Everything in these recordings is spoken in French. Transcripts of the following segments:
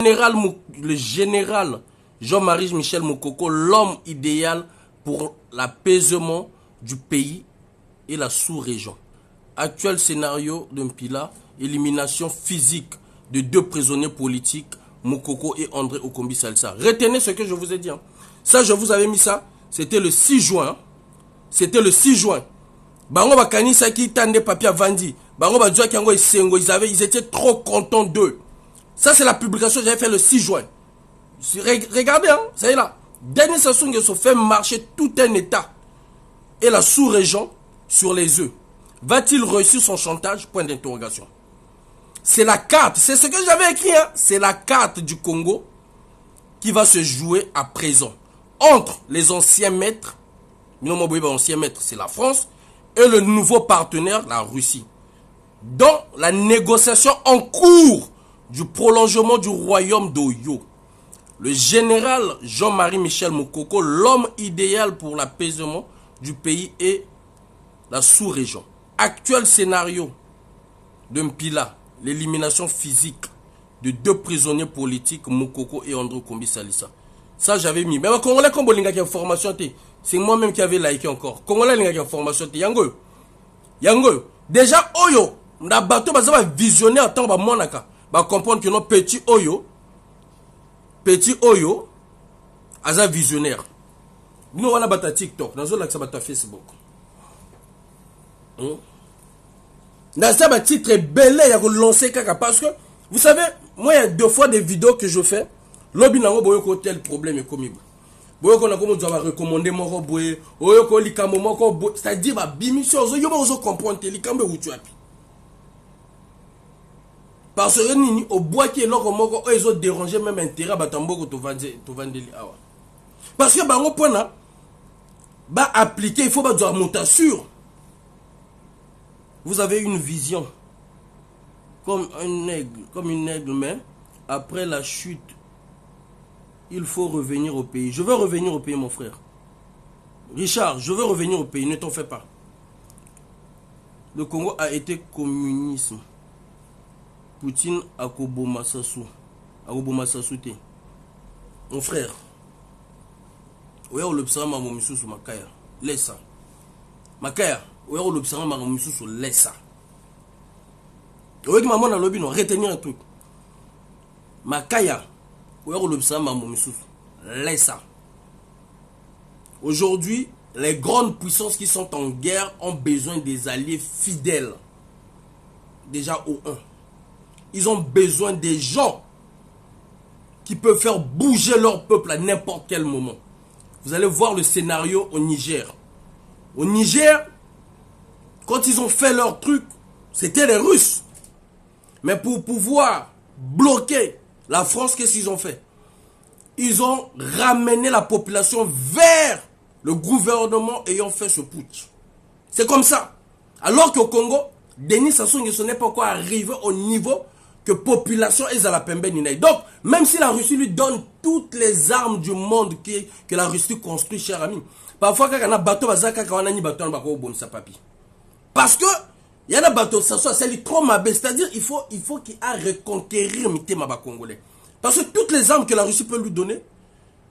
Le général Jean-Marie Michel Moukoko, l'homme idéal pour l'apaisement du pays et la sous-région. Actuel scénario d'un Mpila, élimination physique de 2 prisonniers politiques, Moukoko et André Okombi Salsa. Retenez ce que je vous ai dit. Ça, je vous avais mis ça. C'était le 6 juin. C'était le 6 juin. Bango Bakani Saki Tande Papia Vandi. Bango Badjoua Kiango et Sengo. Ils étaient trop contents d'eux. Ça, c'est la publication que j'avais fait le 6 juin. Regardez, hein, ça y est là. Denis Sassou Nguesso fait marcher tout un État et la sous-région sur les œufs. Va-t-il réussir son chantage? Point d'interrogation. C'est la carte, c'est ce que j'avais écrit, hein. C'est la carte du Congo qui va se jouer à présent. Entre les anciens maîtres, ancien maître, c'est la France, et le nouveau partenaire, la Russie. Dans la négociation en cours du prolongement du royaume d'Oyo. Le général Jean-Marie Michel Moukoko, l'homme idéal pour l'apaisement du pays et la sous-région. Actuel scénario de Mpila, l'élimination physique de 2 prisonniers politiques, Moukoko et André Kombi Salisa. Ça, j'avais mis. Mais Congolais, comme il y a information, c'est moi-même qui avais liké encore. Congolais, il y a information. Yango. Déjà, Oyo, na bateau, va visionner en tant que monaka. Va comprendre que nos petits Oyo, aza visionnaire. Nous, on a battu TikTok. Nous avons battu Facebook. Dans ça, titre belé, il y a lancé caca. Parce que, vous savez, moi, il y a 2 fois des vidéos que je fais. Lobby n'a pas tel problème est commis. Boyoko na comme doit recommander mon boye. Oyoko likambo moko, c'est-à-dire, bah, bimission, yo ba comprendre likambo où tu as pu. Parce que nini au bois qui est là comme moi ils ont dérangé même intérêt batambo to vandeli awa. Parce que bango pona ba appliquer il faut ba doit monter sur. Vous avez une vision comme une aigle mais après la chute il faut revenir au pays. Je veux revenir au pays mon frère. Richard, je veux revenir au pays, ne t'en fais pas. Le Congo a été communisme. Poutine a Koboma Sassou. Mon frère. Oya olobsama mamomisusu makaya. Laisse ça. Makaya. Oya olobsama mamomisusu laisse ça. Oya ki maman na lobi non retenir un truc. Makaya. Oya olobsama mamomisusu laisse ça. Aujourd'hui, les grandes puissances qui sont en guerre ont besoin des alliés fidèles. Déjà au 1. Ils ont besoin des gens qui peuvent faire bouger leur peuple à n'importe quel moment. Vous allez voir le scénario au Niger. Au Niger, quand ils ont fait leur truc, c'était les Russes. Mais pour pouvoir bloquer la France, qu'est-ce qu'ils ont fait? Ils ont ramené la population vers le gouvernement ayant fait ce putsch. C'est comme ça. Alors qu'au Congo, Denis Sassou Nguesso n'est pas encore arrivé au niveau que population est à la pembe ninaï. Donc, même si la Russie lui donne toutes les armes du monde que la Russie construit, cher ami, parfois quand on a bateau, parce que il y a des bateaux, ça soit c'est trop mabé, c'est-à-dire il faut qu'il a reconquérir Mitema Congolais. Parce que toutes les armes que la Russie peut lui donner,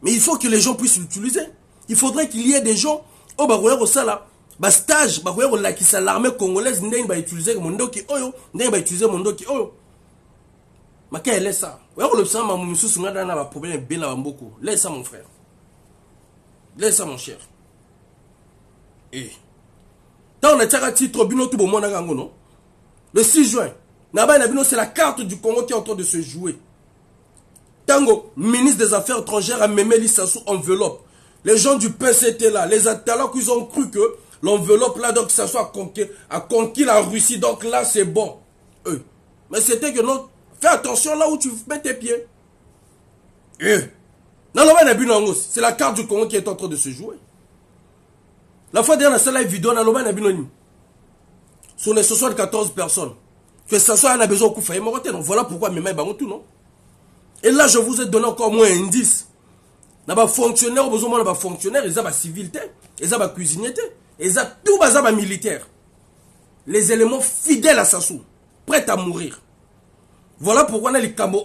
mais il faut que les gens puissent l'utiliser. Il faudrait qu'il y ait des gens au Bagoyer au Sala, stage, Bagoyer au Lakissa, l'armée congolaise, n'est pas utiliser mon doki oyo, n'est pas utiliser mon doki oyo. Makaya laisse ça. Laisse ça mon frère. Laisse ça mon cher. Et tant on a tiré titre bino tout bon non. Le 6 juin, c'est la carte du Congo qui est en train de se jouer. Tango, ministre des Affaires étrangères a Memeli Sassou enveloppe. Les gens du PCT là, les Atalaks, ils ont cru que l'enveloppe là, donc Sassou a conquis la Russie, donc là c'est bon. Mais c'était que non. Fais attention là où tu mets tes pieds. C'est la carte du Congo qui est en train de se jouer. La fois dernière, c'est la vidéo, sur les 74 personnes, que ça soit un besoin de coup. Donc voilà pourquoi mes mains sont tout, non? Et là, je vous ai donné encore moins un indice. Il y a des fonctionnaires, ils ont des fonctionnaires, ils ont des civilité, ils ont des cuisiniers, ils ont tout des militaires. Les éléments fidèles à Sassou, prêts à mourir. Voilà pourquoi on a les Cambo,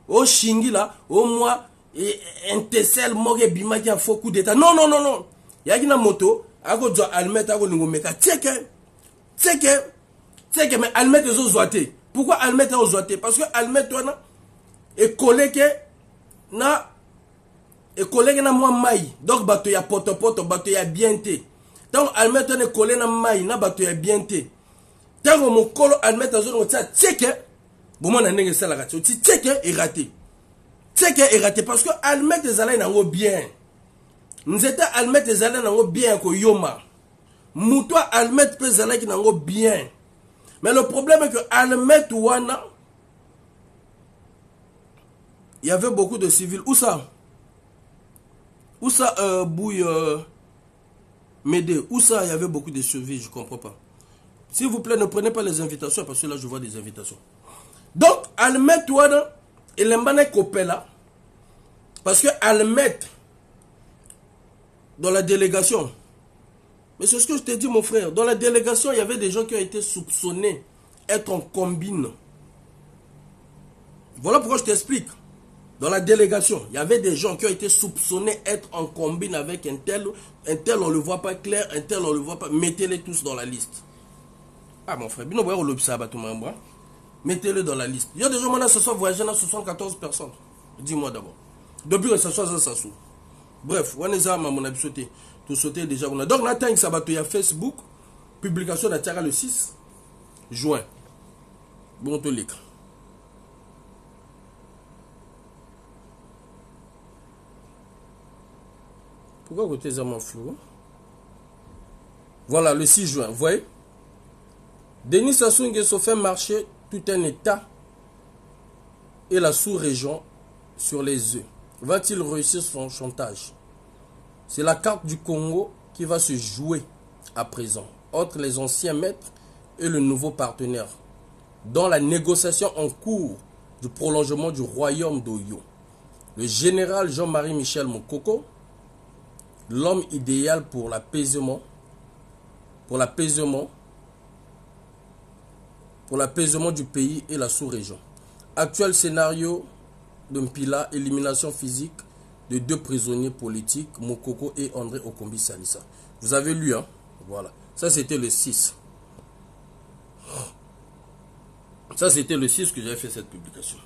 au Shingi là, au moi, et un Tessel, Moré, Bima qui a faux coup d'état. Non, non, non, non. Il y a une moto, à go doit almettre, à go n'ingomeka. Tchèque, mais almettre les autres zoatés. Pourquoi almettre aux zoatés? Parce que almettre, toi, et collègue, na, et collègue na moi maï. Donc, bateau ya poto, bateau ya bien té. Donc, almettre, on est collé na maï, na bateau ya bien té. Donc, mon colo, almettre, on est tchèque. Bon, moi, on a ça la raté. Tchèque est raté. Tchèque est raté parce que almettre les alais n'en bien. Nous étions almettre les alais n'en bien que yoma. Moutoua almettre les alais qui n'en bien. Mais le problème est que almettre wana, il y avait beaucoup de civils. Où ça? Où ça, Bouille, Médé? Où ça, il y avait beaucoup de civils, je ne comprends pas. S'il vous plaît, ne prenez pas les invitations, parce que là, je vois des invitations. Donc, almettre wana, il est mané copé là. Parce que almettre dans la délégation, mais c'est ce que je t'ai dit, mon frère, dans la délégation, il y avait des gens qui ont été soupçonnés être en combine. Voilà pourquoi je t'explique. Dans la délégation, il y avait des gens qui ont été soupçonnés être en combine avec un tel on ne le voit pas clair, un tel on ne le voit pas. Mettez-les tous dans la liste. Ah mon frère, mettez-les dans la liste. Il y a des gens maintenant ce soir voyagé dans 74 personnes. Dis-moi d'abord. Depuis que ce soit ça s'assout. Bref, on est à mon avis sauté. Tout sauté déjà. Donc on attend que ça va te Facebook. Publication de le 6 juin. Bon, te lik. Pourquoi côté ça m'en flou? Voilà, le 6 juin. Vous voyez? Denis Sassou Nguesso fait marcher tout un État et la sous-région sur les œufs. Va-t-il réussir son chantage? C'est la carte du Congo qui va se jouer à présent entre les anciens maîtres et le nouveau partenaire dans la négociation en cours du prolongement du royaume d'Oyo. Le général Jean-Marie Michel Mokoko, l'homme idéal pour l'apaisement du pays et la sous-région. Actuel scénario de Mpila, élimination physique de 2 prisonniers politiques, Mokoko et André Okombi Salissa. Vous avez lu, hein? Voilà. Ça, c'était le 6. Ça, c'était le 6 que j'avais fait cette publication.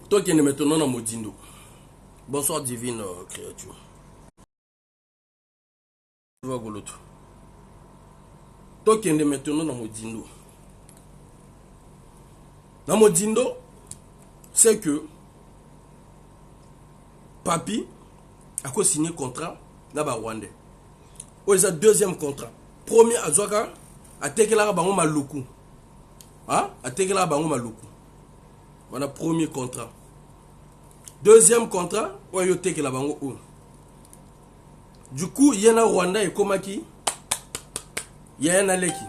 Toi qui es maintenant dans Modindo. Bonsoir, divine créature. Toi qui es maintenant dans Modindo. Dans Modindo, c'est que Papi a signé contrat dans le Rwandais. Il y a deuxième contrat. Premier, Azwaka a tekela bango maluku. A tekela bango maluku. On a premier contrat. Deuxième contrat, on a tekela bango. Du coup, il y a un Rwanda et Komaki. Il y a un Aleki.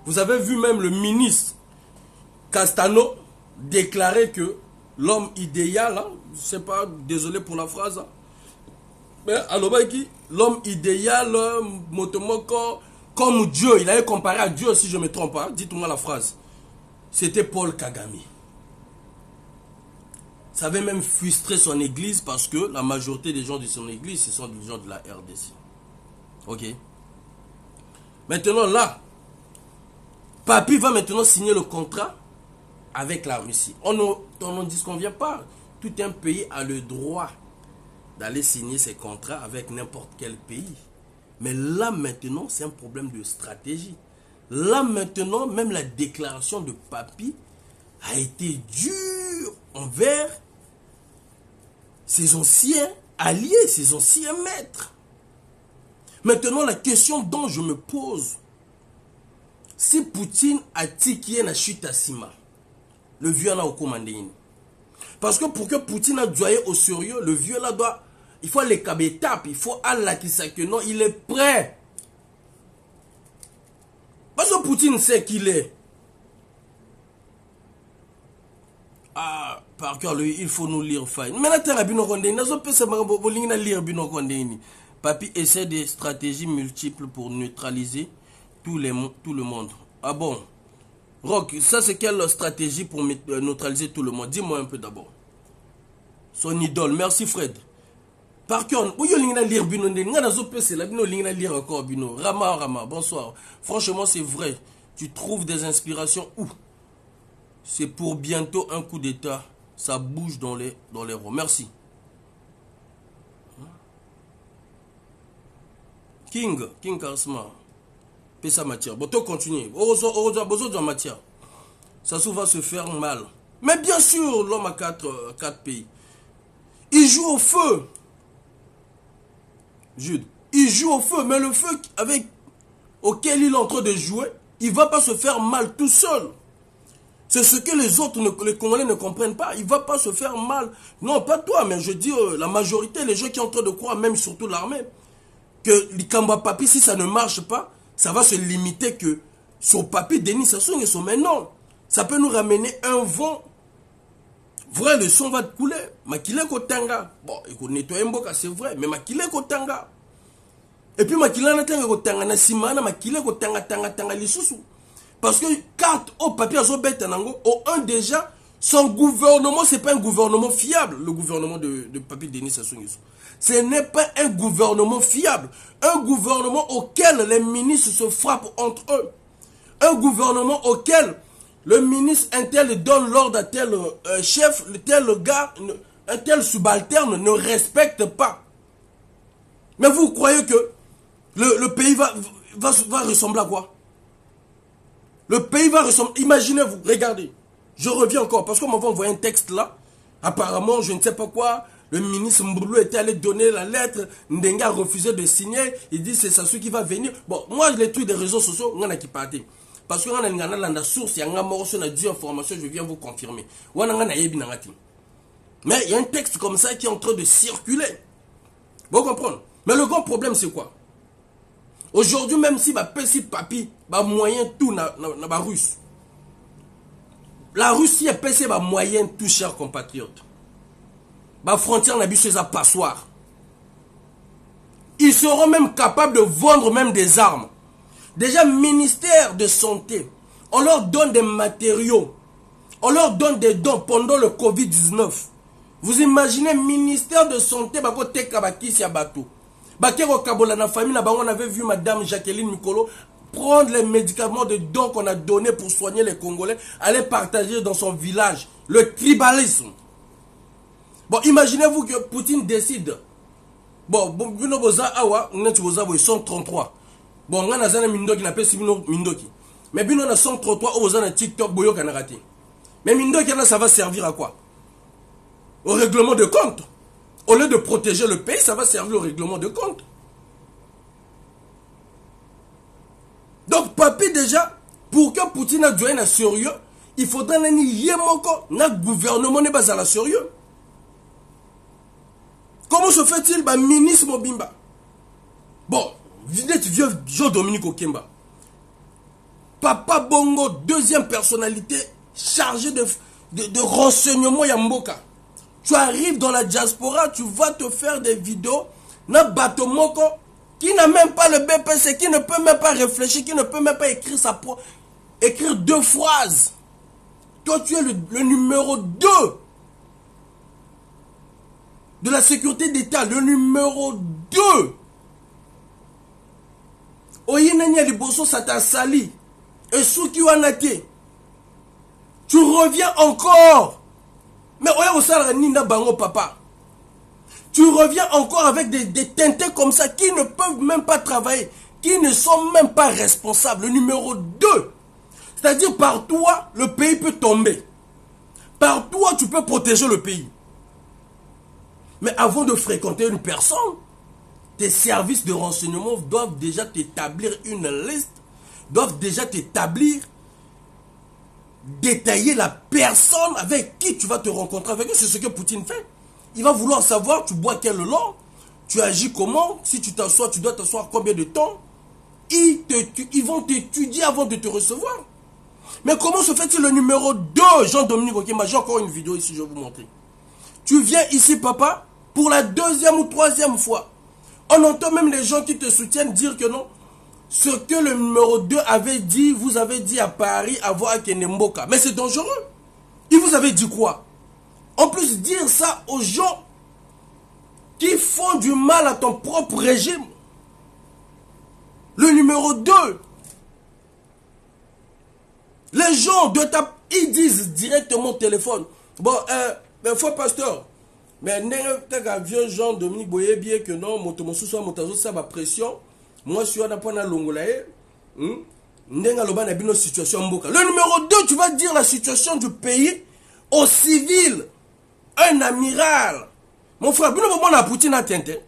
Vous avez vu même le ministre Castano déclarer que l'homme idéal, hein, je ne sais pas, désolé pour la phrase, hein, mais alors l'homme idéal, Motomoko, comme Dieu, il avait comparé à Dieu si je ne me trompe pas, dites-moi la phrase, c'était Paul Kagame. Ça avait même frustré son église parce que la majorité des gens de son église, ce sont des gens de la RDC. Ok. Maintenant là, Papi va maintenant signer le contrat avec la Russie. On ne disconvient pas. Tout un pays a le droit d'aller signer ses contrats avec n'importe quel pays. Mais là maintenant, c'est un problème de stratégie. Là maintenant, même la déclaration de Papi a été dure envers ses anciens alliés, ses anciens maîtres. Maintenant, la question dont je me pose, si Poutine a tiqué la chute à Sima, le vieux là au commandé. Parce que pour que Poutine a joyé au sérieux, le vieux là doit, il faut les cabétapes, il faut Allah qui sait que non, il est prêt. Parce que Poutine sait qu'il est. Ah, par cœur, il faut nous lire fine. Mais là, Papi essaie des stratégies multiples pour neutraliser tout le monde. Ah bon? Rock, ça c'est quelle stratégie pour neutraliser tout le monde? Dis-moi un peu d'abord. Son idole, merci Fred. Par contre, où you lire bino ngana zo pese la bino lire encore bino. Rama, bonsoir. Franchement, c'est vrai. Tu trouves des inspirations où? C'est pour bientôt un coup d'état. Ça bouge dans les ronds. Merci. King Karsma. Pesa matière. Bon, toi continue. Besoin de matière. Ça va se faire mal. Mais bien sûr, l'homme a 4 pays. Il joue au feu. Jude. Il joue au feu, mais le feu auquel il est en train de jouer, il ne va pas se faire mal tout seul. C'est ce que les autres, les Congolais ne comprennent pas. Il ne va pas se faire mal. Non, pas toi, mais je dis la majorité, les gens qui sont en train de croire, même surtout l'armée, que l'Ikamba Papi, si ça ne marche pas, ça va se limiter que sur papier, Denis Sassou Nguesso. Mais non, ça peut nous ramener un vent. Vrai, le son va te couler. Makile Kotanga. Bon, il faut nettoyer Mboka, c'est vrai. Mais Makile Kotanga. Et puis Makile Kotanga, Nasimana, Makile Kotanga, Tanga, Lissousou. Parce que quand au papier, au un déjà, son gouvernement, ce n'est pas un gouvernement fiable. Le gouvernement de papier Denis Sassou Nguesso. Ce n'est pas un gouvernement fiable. Un gouvernement auquel les ministres se frappent entre eux. Un gouvernement auquel le ministre un tel donne l'ordre à tel chef, tel gars, un tel subalterne ne respecte pas. Mais vous croyez que le pays va ressembler à quoi? Le pays va ressembler... Imaginez-vous, regardez. Je reviens encore, parce qu'on m'avait envoyé un texte là. Apparemment, je ne sais pas quoi, le ministre Mboulou était allé donner la lettre. Ndenga a refusé de signer. Il dit c'est ça ceux qui va venir. Bon, moi, les trucs des réseaux sociaux, on a qui partait. Parce que on a la source, il y a un morceau, on a 10 informations, je viens vous confirmer. Mais il y a un texte comme ça qui est en train de circuler. Vous comprenez? Mais le grand problème, c'est quoi? Aujourd'hui, même si si papi, moyen tout na russe. La Russie est PC moyen tout, chers compatriotes. Frontière n'a plus à passoire. Ils seront même capables de vendre même des armes. Déjà, ministère de santé, on leur donne des matériaux, on leur donne des dons pendant le Covid-19. Vous imaginez, ministère de santé, on avait vu Madame Jacqueline Mikolo prendre les médicaments de dons qu'on a donnés pour soigner les Congolais, aller partager dans son village. Le tribalisme. Bon, imaginez-vous que Poutine décide. Bon, ils sont 33. Bon, on a un Mindoki, on appelle Mindoki. Mais on a 133, on a un TikTok, Boyo Kanarati. Mais Mindoki, ça va servir à quoi? Au règlement de compte. Au lieu de protéger le pays, ça va servir au règlement de compte. Donc, papi, déjà, pour que Poutine ait un sérieux, il faudra un gouvernement n'est pas sérieux. Comment se fait-il, ministre Mobimba? Bon, vieux Jean-Dominique Okemba. Papa Bongo, deuxième personnalité chargée de renseignements Yamboka. Tu arrives dans la diaspora, tu vas te faire des vidéos. Na bateau moko qui n'a même pas le BPC, qui ne peut même pas réfléchir, qui ne peut même pas écrire 2 phrases. Toi, tu es le numéro 2 de la sécurité d'État, le numéro 2. Oyinanya Liboso, ça t'a sali. Et Souki Wanate, tu reviens encore. Mais oya osala Nina Bango papa. Tu reviens encore avec des teintés comme ça qui ne peuvent même pas travailler, qui ne sont même pas responsables. Le numéro 2. C'est-à-dire par toi, le pays peut tomber. Par toi, tu peux protéger le pays. Mais avant de fréquenter une personne, tes services de renseignement doivent déjà t'établir une liste, doivent déjà t'établir, détailler la personne avec qui tu vas te rencontrer avec eux. C'est ce que Poutine fait. Il va vouloir savoir, tu bois quel lait, tu agis comment, si tu t'assois, tu dois t'asseoir combien de temps. Ils vont t'étudier avant de te recevoir. Mais comment se fait-il le numéro 2, Jean-Dominique Okemba? J'ai encore une vidéo ici, je vais vous montrer. Tu viens ici, papa, pour la 2e ou 3e fois. On entend même les gens qui te soutiennent dire que non, ce que le numéro 2 avait dit, vous avez dit à Paris, à voir Kenemboka. Mais c'est dangereux. Il vous avait dit quoi? En plus, dire ça aux gens qui font du mal à ton propre régime. Le numéro 2. Les gens de ta... Ils disent directement au téléphone. Bon, mais faut pasteur. Mais un vieux Jean Dominique Boye bien que non, motomosu soit motazo ça ma pression. Moi je suis à point à longolae. Ndenga loba na bino situation mboka. Le numéro 2, tu vas dire la situation du pays au civil. Un amiral. Mon frère, bino bon na Poutine a tenté.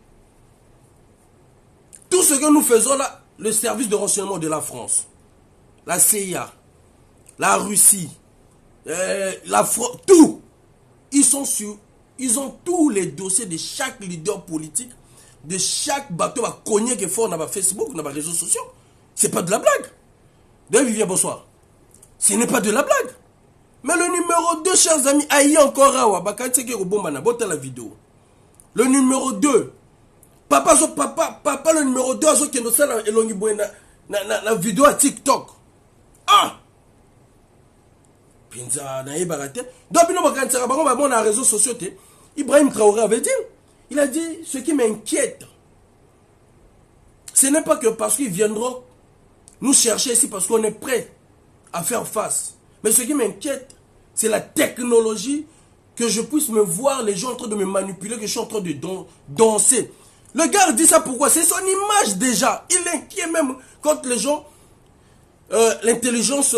Tout ce que nous faisons là, le service de renseignement de la France, la CIA, la Russie, la France, tout. Ils ont tous les dossiers de chaque leader politique, de chaque bateau à cogner que font dans Facebook, dans les réseaux sociaux. C'est pas de la blague. D'ailleurs, Vivien, bonsoir. Ce n'est pas de la blague. Mais le numéro 2, chers amis, aïe encore awa, bakati ke robomba bota la vidéo. Le numéro 2, papa, le numéro 2, azo kendo sala elongi boy na vidéo à TikTok. Ah! Pinza na ibarate. Donc bino bakati sala bango ba na réseaux sociaux te. Ibrahim Traoré avait dit, il a dit, ce qui m'inquiète, ce n'est pas que parce qu'ils viendront nous chercher ici parce qu'on est prêt à faire face. Mais ce qui m'inquiète, c'est la technologie, que je puisse me voir les gens en train de me manipuler, que je suis en train de danser. Le gars dit ça pourquoi? C'est son image déjà. Il est inquiet même quand les gens, l'intelligence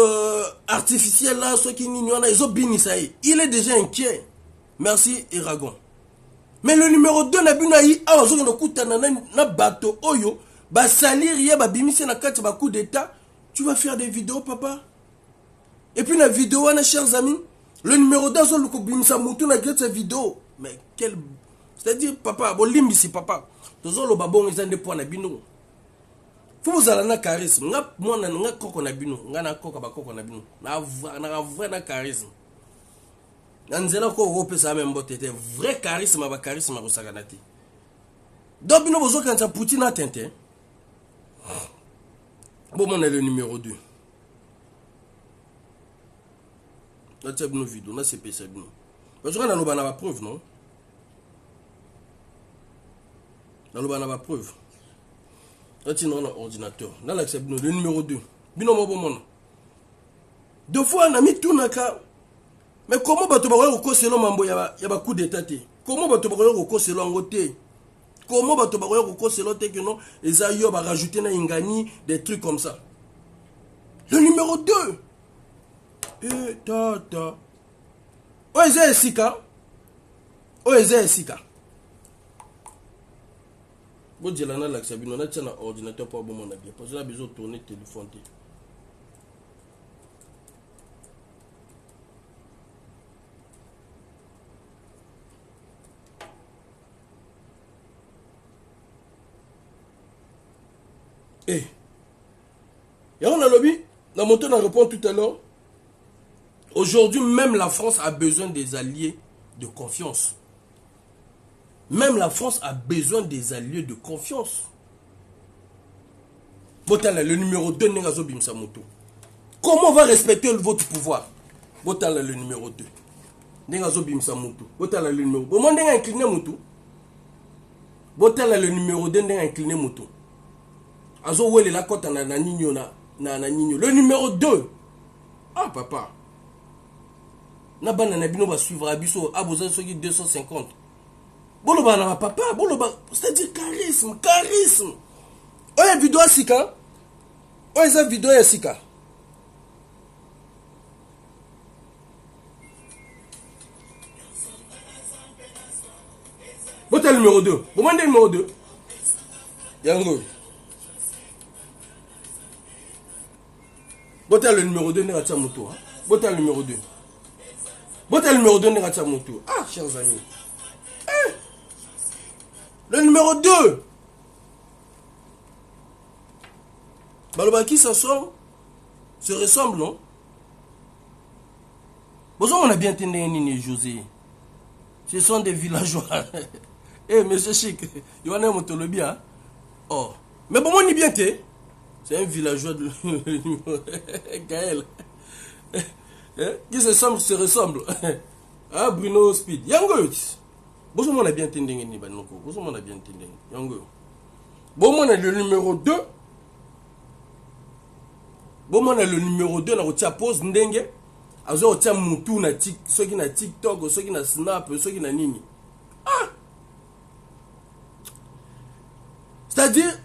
artificielle là, ceux qui n'ignorent, ils ont béni ça. Il est déjà inquiet. Merci Eragon. Mais le numéro 2 na binayi awazo no kutana na bateau oyo ba salir ye ba bimisi na kati ba coup d'état, tu vas faire des vidéos papa. Et puis la vidéo na chers amis, le numéro 2 zo luko bimisa mutu na cette vidéo. Mais quel, c'est-à-dire papa, bon limbisi papa. Tozo lo babon ezande po na bino. Faut vous aller na charisme. Nga mwana nga koko na bino, nga na koko ba koko na bino. Na vrai na charisme. Nanzela ko repesa même boté vrai charisme ba charisme ko saganati. Donc bino bozo quand ça Poutine a tenté. Bon on est le numéro 2. Là tu as une vidéo, là c'est PC bino. Parce que on a loba na preuve non. Là loba na preuve. Là tu on a ordinateur. Là là c'est bino le numéro 2. Bino mo bon. Deux fois on a mis tout naka. Mais comment bato ba ko selo mambo ya ba coup d'état te? Comment bato ba ko selo ngote? Comment bato ba ko selo te que non eza yo ba rajouter na ingani des trucs comme ça. Le numéro 2. Tata. O eza esika. O eza esika. Bo djelana la sabino na tana ordinateur pour bon mon bien parce que là besoin tourner téléphone. Eh, et on a lobby, la montée on répond tout à l'heure. Aujourd'hui, même la France a besoin des alliés de confiance. Même la France a besoin des alliés de confiance. Botala, le numéro 2, Nengazo Bimsa Moto. Comment on va respecter votre pouvoir? Botala, le numéro 2. Nengazo Bimsa Moto. Botala, le numéro 2. Bon, Nenga incliné Moto. Botala, le numéro 2, Nenga incliné Moto. Azo wele la kota na nino na nino. Le numéro 2. Ah papa. Na bana na bino ba suivre abiso aboza soki 250. Bolo bana papa, bolo ba, c'est-à-dire charisme. Oya vidéo sika. Oya za vidéo ya sika. Bota le numéro 2. Bon le numéro 2. Yango. Bota le numéro 2 Neracha Moutou. Bota le numéro 2. Bota le numéro 2 Neracha Moutou. Ah, chers amis. Eh, le numéro 2. Baloba qui se ressemble, non? Bonjour, on a bien entendu Nini José. Ce sont des villageois. Eh, monsieur Chic, il y en a un motolobi, hein? Oh. Mais bon, on y bien, t'es. C'est un villageois de Gaël. Qui se ressemble. Ah, Bruno Speed. Yango. Bon, on a bien entendu. Bon, on a bien entendu. Yango. Bon, on a le numéro 2. Bon, on a le numéro 2. On a pose ndenge. Azo tia mutu na ceux qui na TikTok, ceux qui na Snap, ceux qui na nini. Ah. C'est-à-dire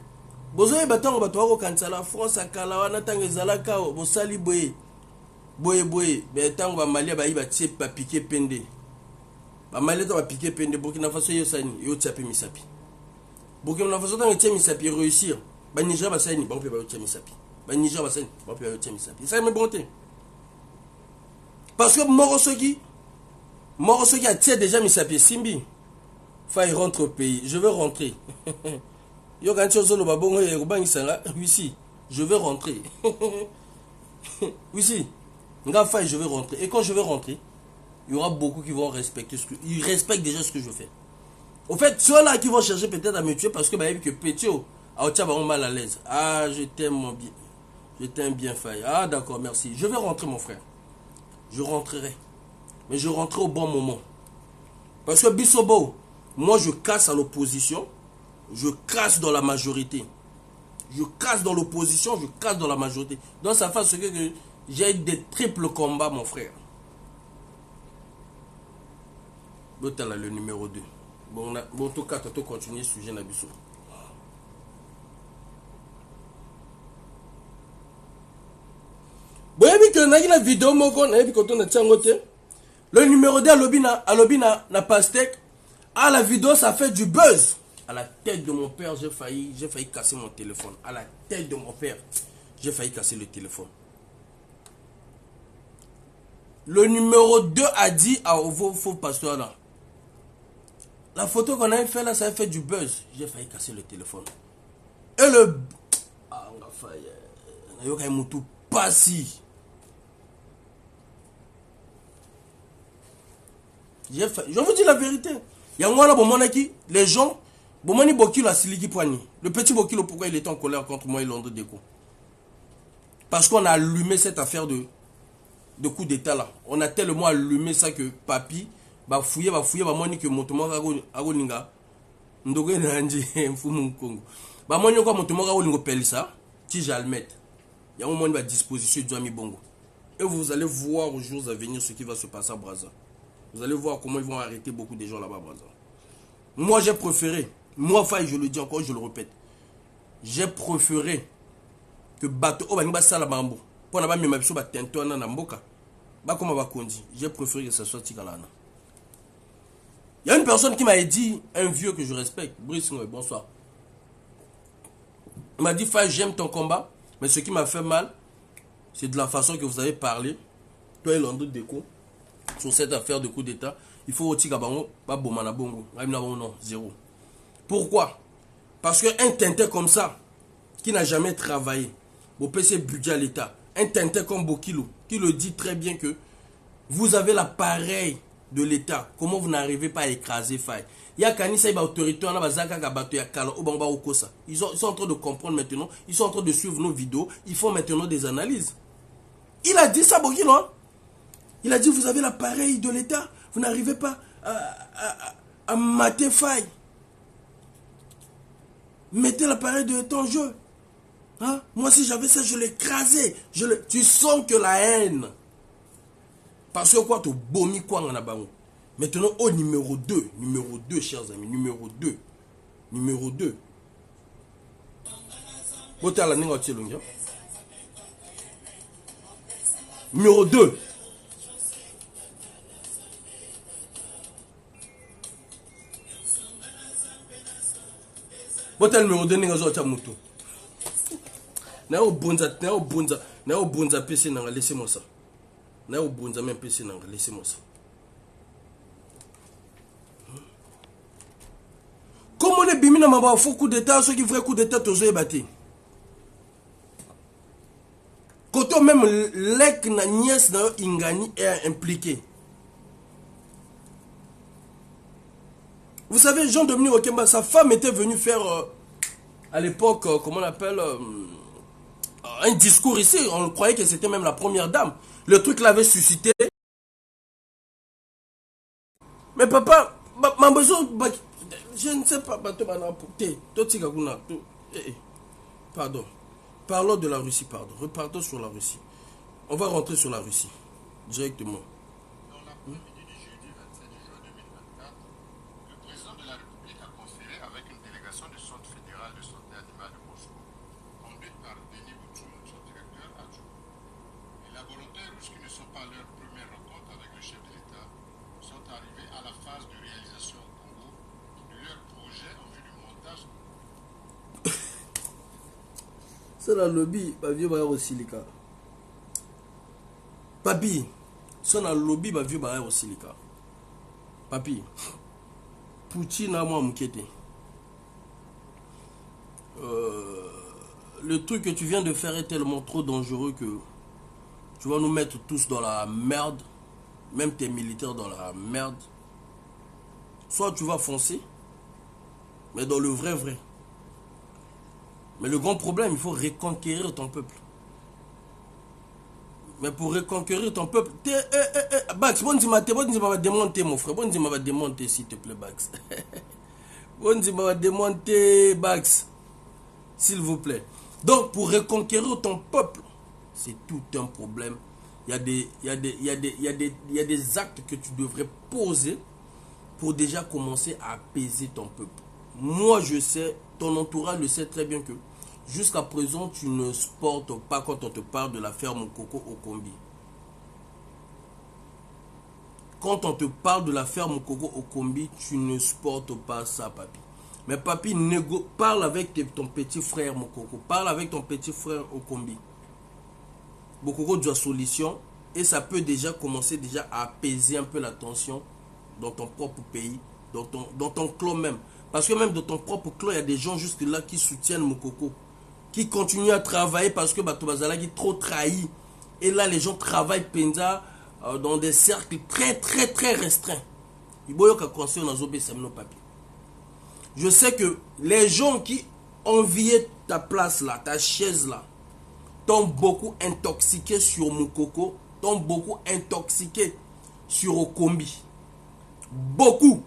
bozoye batango bato wako kanisa la France akala wana tango ezalaka bosali boye mais tango ba Mali ba yiba tie ba piquer pende. Ba Mali to ba piquer pende Burkina Faso yo sani yo tia pe misapi. Burkina Faso tango tia misapi réussir. Ba Niger ba sani ba pe ba yo tia misapi. Ba Niger ba sani ba pe ba yo tia misapi. Ça me bonté. Parce que Morosoki a tiré déjà mis sa pied Simbi. Faut y rentrer au pays. Je veux rentrer. Yo quand tu solo babongo et Ruban Isanga, oui si, je veux rentrer. Oui si. Nga je veux rentrer. Et quand je veux rentrer, il y aura beaucoup qui vont respecter ce que ils respectent déjà ce que je fais. Au fait, ceux-là qui vont chercher peut-être à me tuer parce que bah que Pétio a vraiment mal à l'aise. Ah, je t'aime mon bien. Je t'aime bien Faye. Ah d'accord, merci. Je vais rentrer mon frère. Je rentrerai. Mais je rentrerai au bon moment. Parce que Bissobo, moi je casse à l'opposition. Je casse dans la majorité. Je casse dans l'opposition, je casse dans la majorité. Donc ça fait ce que j'ai des triples combats, mon frère. L'autre là, le numéro 2. Bon, en tout cas, tu as continué le sujet Nabiso. Vous avez vu que la vidéo, le numéro 2 à l'obina na pastèque. Ah, la vidéo, ça fait du buzz. À la tête de mon père, j'ai failli casser mon téléphone. À la tête de mon père, j'ai failli casser le téléphone. Le numéro 2 a dit à vos faux pasteurs là. La photo qu'on avait fait là, ça a fait du buzz. J'ai failli casser le téléphone. Et le... Ah, on a failli... Pas si. Je vous dis la vérité. Il y a un moment les gens, le petit Bokilo, pourquoi il était en colère contre moi et Londres Déco? Parce qu'on a allumé cette affaire de coup d'état là. On a tellement allumé ça que papi va fouiller, moni que motomoka agoninga. Ndogo nanji mfumu Congo. Ba moni ko motomoka agoningo pelisa, ti jalmet. Il y a un moment à disposition du ami Bongo. Et vous allez voir aux jours à venir ce qui va se passer à Brazza. Vous allez voir comment ils vont arrêter beaucoup de gens là-bas à Brazza. Moi, j'ai préféré, je le dis encore, je le répète, j'ai préféré que bateau au baniba salabambo pour n'a pas mis ma biso ba tento na mboka. Ba comment va kondi. J'ai préféré que ça soit Tikalana. Il y a une personne qui m'a dit, un vieux que je respecte, Brice, bonsoir. Il m'a dit, Faye, j'aime ton combat, mais ce qui m'a fait mal, c'est de la façon que vous avez parlé, toi et Londres Déco, sur cette affaire de coup d'état. Il faut aussi Gabango, pas Bomana Bongo. Non, zéro. Pourquoi? Parce qu'un tintin comme ça, qui n'a jamais travaillé, au PC budget à l'État, un tintin comme Bokilo, qui le dit très bien que vous avez l'appareil de l'État, comment vous n'arrivez pas à écraser Faye? Il y a Kanisa, il y a autorité, ils sont en train de comprendre maintenant, ils sont en train de suivre nos vidéos, ils font maintenant des analyses. Il a dit ça, Bokilo, hein? Il a dit, vous avez l'appareil de l'État, vous n'arrivez pas à mater Faye. Mettez l'appareil de l'État en jeu. Hein? Moi, si j'avais ça, je l'écrasais. Tu sens que la haine. Parce que quoi, tu bomis quoi en abaron. Maintenant, au numéro 2. Numéro 2, chers amis. Numéro 2. Numéro 2. Numéro 2. Botel numéro 2 ninga zo mutu. Na o bonza PC nanga laissez-moi ça. Na o bonza même PC nanga laissez-moi ça. Comment les bimina maba faux coup d'état ceux qui vrai coup d'état tozo ebate. Koto même lek na nièce na ingani est impliqué. Vous savez, Jean-Dominique Okemba, sa femme était venue faire, à l'époque, comment on appelle, un discours ici. On croyait que c'était même la première dame. Le truc l'avait suscité. Mais papa, ma besoin, je ne sais pas, pardon. Parlons de la Russie, pardon. Repartons sur la Russie. On va rentrer sur la Russie, directement. Dans l'après-midi du jeudi 27 juin 2024, le président de la République a conféré avec une délégation du Centre fédéral de santé animale de Moscou, conduite par Denis Boutoun, son directeur adjoint. Les laboratoires russes, qui ne sont pas leur première rencontre avec le chef de l'État, sont arrivés à la phase de réalisation au Congo de leur projet en vue du montage. C'est la lobby, ma vieux bailleur aussi, les gars. Papi, c'est la lobby, ma vieux bailleur aussi, les gars. Papi, Poutine a moi m'inquiéter. Le truc que tu viens de faire est tellement trop dangereux que tu vas nous mettre tous dans la merde, même tes militaires dans la merde. Soit tu vas foncer, mais dans le vrai. Mais le grand problème, il faut reconquérir ton peuple. Mais pour reconquérir ton peuple, Bax, bon, tu vas démonter, mon frère. Bon, tu vas démonter, s'il te plaît, Bax. Bon, tu vas démonter, Bax. S'il vous plaît. Donc, pour reconquérir ton peuple, c'est tout un problème. Il y a des actes que tu devrais poser pour déjà commencer à apaiser ton peuple. Moi, je sais, ton entourage le sait très bien que jusqu'à présent, tu ne supportes pas quand on te parle de l'affaire Moukoko Okombi. Quand on te parle de l'affaire Moukoko Okombi, tu ne supportes pas ça, papi. Mais papi, parle avec ton petit frère Moukoko. Parle avec ton petit frère Okombi. Moukoko de la solution. Et ça peut déjà commencer déjà à apaiser un peu la tension dans ton propre pays, dans ton clan même. Parce que même dans ton propre clan, il y a des gens jusque là qui soutiennent Moukoko, qui continuent à travailler parce que Batobazala qui est trop trahi. Et là, les gens travaillent Penza dans des cercles très restreints. Je sais que les gens qui enviaient ta place là, ta chaise là, t'ont beaucoup intoxiqué sur Moukoko, t'ont beaucoup intoxiqué sur Okombi. Beaucoup.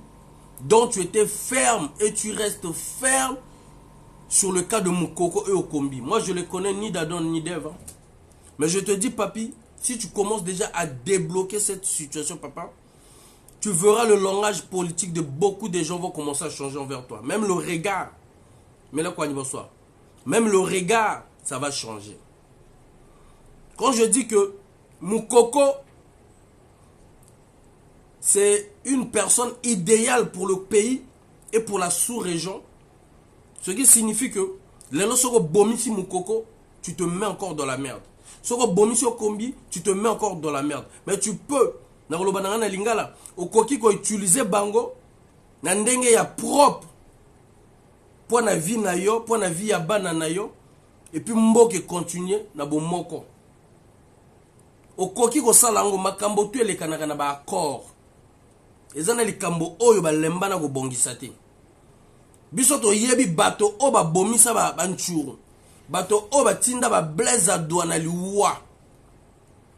Donc tu étais ferme et tu restes ferme sur le cas de Moukoko et Okombi. Moi je les connais ni d'Adon ni d'Ève. Mais je te dis papi, si tu commences déjà à débloquer cette situation papa, tu verras le langage politique de beaucoup de gens vont commencer à changer envers toi. Même le regard. Mais là quoi, bonsoir. Même le regard, ça va changer. Quand je dis que Moukoko, c'est une personne idéale pour le pays et pour la sous-région, ce qui signifie que les lorsque bomisi Moukoko, tu te mets encore dans la merde. Soko bomisi Okombi, tu te mets encore dans la merde. Mais tu peux, dans le banana lingala, au koki ko utiliser bango, na ndenge ya propre, pour na vie na yo, pour na vie ya bana na yo, et puis mboke continuer na bomoko. Okoki ko salango makambo tu elekanaka na ba accord. Ezana likambo oyo ba lembana ko bongisa te. Biso to yebi bato o ba bomisa ba banchuru. Bato o ba tinda ba blaze douana liwa.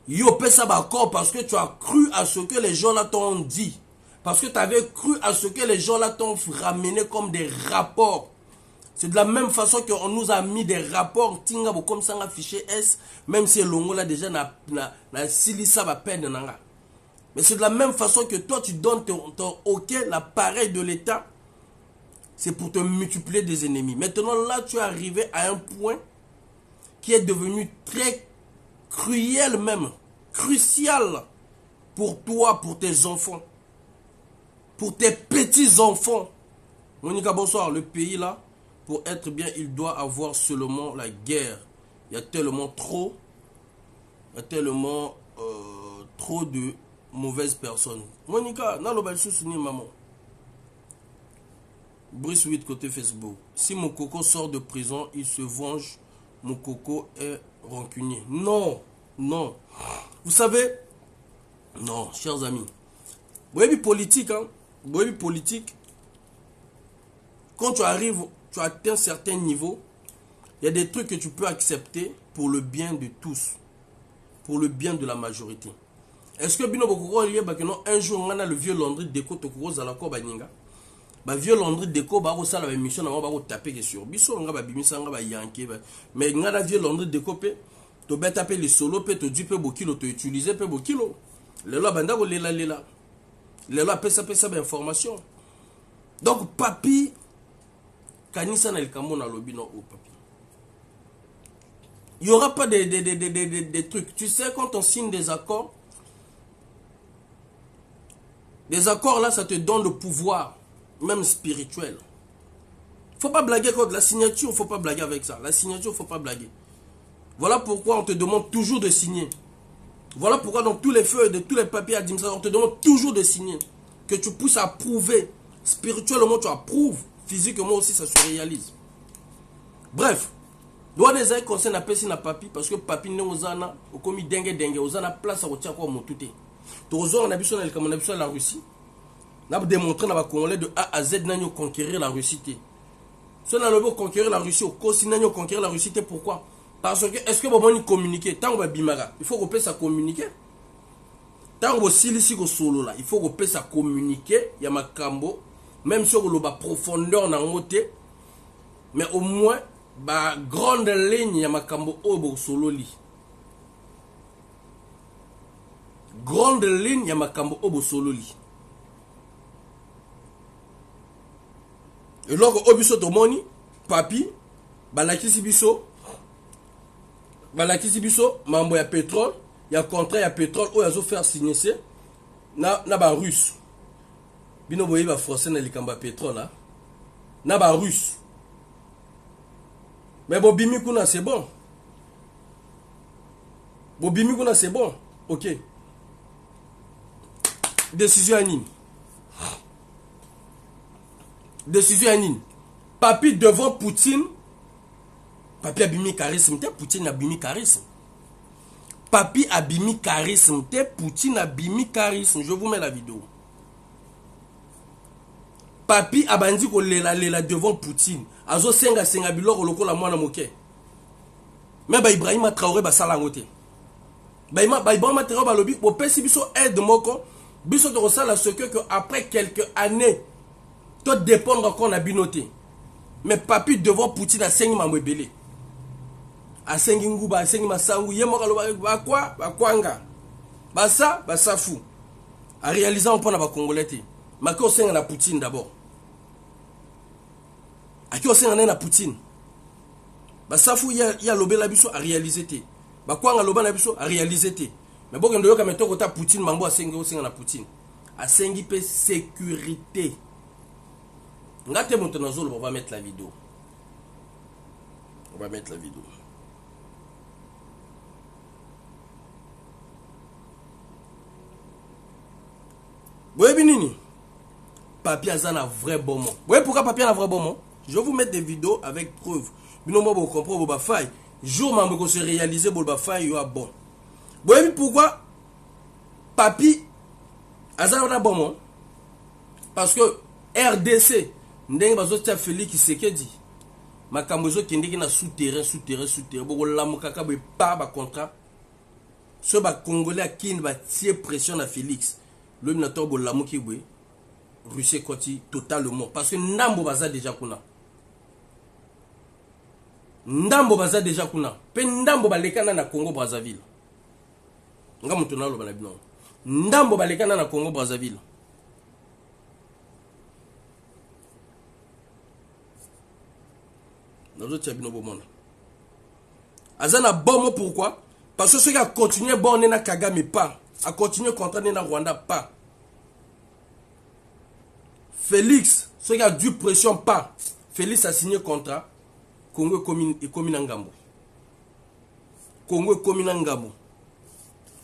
Yo pesa ba accord parce que tu as cru à ce que les gens là t'ont dit. Parce que tu avais cru à ce que les gens là t'ont ramené comme des rapports. C'est de la même façon qu'on nous a mis des rapports tinga comme ça un fichier S, même si l'ongo là déjà na silisa va peine nanga. Mais c'est de la même façon que toi tu donnes ton OK, l'appareil de l'État, c'est pour te multiplier des ennemis. Maintenant là tu es arrivé à un point qui est devenu très cruel même, crucial pour toi, pour tes enfants, pour tes petits enfants. Monica, bonsoir, le pays là. Pour être bien, il doit avoir seulement la guerre. Il y a tellement trop de mauvaises personnes. Monica, non, le maman. Brice 8 côté Facebook. Si Moukoko sort de prison, il se venge. Moukoko est rancunier. Non, non. Vous savez, non, chers amis. Vous voyez, politique, hein. Vous voyez, politique. Quand tu arrives, tu atteins un certain niveau, il y a des trucs que tu peux accepter pour le bien de tous, pour le bien de la majorité. Est-ce que bino bokoko lié ba que non un jour on a le vieux Landry Déco tokoko za la ko baninga ba vieux Landry Déco ba ko sala ba émission na ba ko taper que sur biso nga ba bimisa nga ba yanké mais nga na vieux Landry Déco pe to ba taper les solo pe to du pe bokilo to utiliser pe bokilo le lo banda ko lela le lo pesa ba information donc papi kanisa na likambo na lobino o papi. Il n'y aura pas des trucs. Tu sais, quand on signe des accords là, ça te donne le pouvoir, même spirituel. Il ne faut pas blaguer contre la signature, il ne faut pas blaguer avec ça. La signature, il ne faut pas blaguer. Voilà pourquoi on te demande toujours de signer. Voilà pourquoi dans tous les feuilles, de tous les papiers administratifs, on te demande toujours de signer. Que tu puisses approuver. Spirituellement, tu approuves. Physiquement aussi, ça se réalise. Bref. Doit des ailes conseils na pesi na papi parce que papi ne ozana okomi dengue ozana place à otia kwa motuté. Tozo na biso na likambo na biso la Russie. Na démontrer na ba Congolais de A à Z nanyo conquérir la Russie. Si on a le beau conquérir la Russie, au cosi nanyo conquérir la Russie, pourquoi? Parce que est-ce que bon communiquer tant on va bimara, il faut qu'on puisse communiquer. Tant on silisi ko solo là, il faut qu'on puisse communiquer, ya makambo même sur le bas profondeur na ngote mais au moins ba grande ligne ya makambo obo solo li. Grande ligne ya makambo obo solo li. Et lorsque obiso to moni papi balakisi biso mambo ya pétrole, ya contrat ya pétrole o yazo faire signer na ba russe. Bino boye ba français na likamba pétrole là. Na ba russe. Mais Bobimi Kuna c'est bon. Bobimi Kuna c'est bon. Ok. Décision Anine. Décision Anine. Papi devant Poutine. Papi abimi charisme. Poutine abimi charisme. Papi abimi charisme. Poutine abimi charisme. Je vous mets la vidéo. Papi abandi ko lela devant Poutine. Azo senga biloko lokola mwana moke. Mais ba Ibrahima Traoré ba sala ngote. Ba Ibrahima Traoré ba lobi bo pesi biso aide moko. Biso to sala ce que après quelques années to dépendre qu'on a binoté. Mais papi devant Poutine a sengi mambo ebele. A sengi nguba, a sengi masangu yemoka loba ba kwa ba kwanga. Ba sa fou. A réaliser on prend ba congolais. Mako senga na Poutine d'abord. A qui aussi na Poutine. Ba safu ya lobela biso a réaliser té. Ba kwanga lobana biso a réaliser té. Mais bon ndo yoka metoko ta Poutine mambo a sengi aussi na Poutine. A sengi pe sécurité. Ngate monte na zolo on va mettre la vidéo. On va mettre la vidéo. Boye binini. Papi a un vrai bon mot. Vous voyez pourquoi papi a un vrai bon mot? Je vais vous mettre des vidéos avec preuve. Binomo vous comprenez vos failles. Jour mambo se réaliser vos failles yo bon. Vous voyez pourquoi papi a un bon mot? Parce que RDC ndenge bazotia Félix Tshisekedi makambo zo kendeki na souterrain boko lamuka ka be pa ba contrat. Ce ba congolais a kin ba tie pression na Félix. Le minato bo lamuki boy. Russie Koti totalement parce que Ndambo baza déjà kuna. Ndambo baza déjà kuna. Pe Ndambo balekana na Congo Brazzaville. Nga mutu na lo bana bino. Ndambo balekana na Congo Brazzaville. Nazo tia bino bomona. Azana bomo pourquoi? Parce que ceux qui a continué bon na Kagame pas, a continué contrat na Rwanda pas. Félix, ceux qui a dû pression pas. Félix a signé contrat. Congo est commis Nangambo. Congo est commis Nangambo.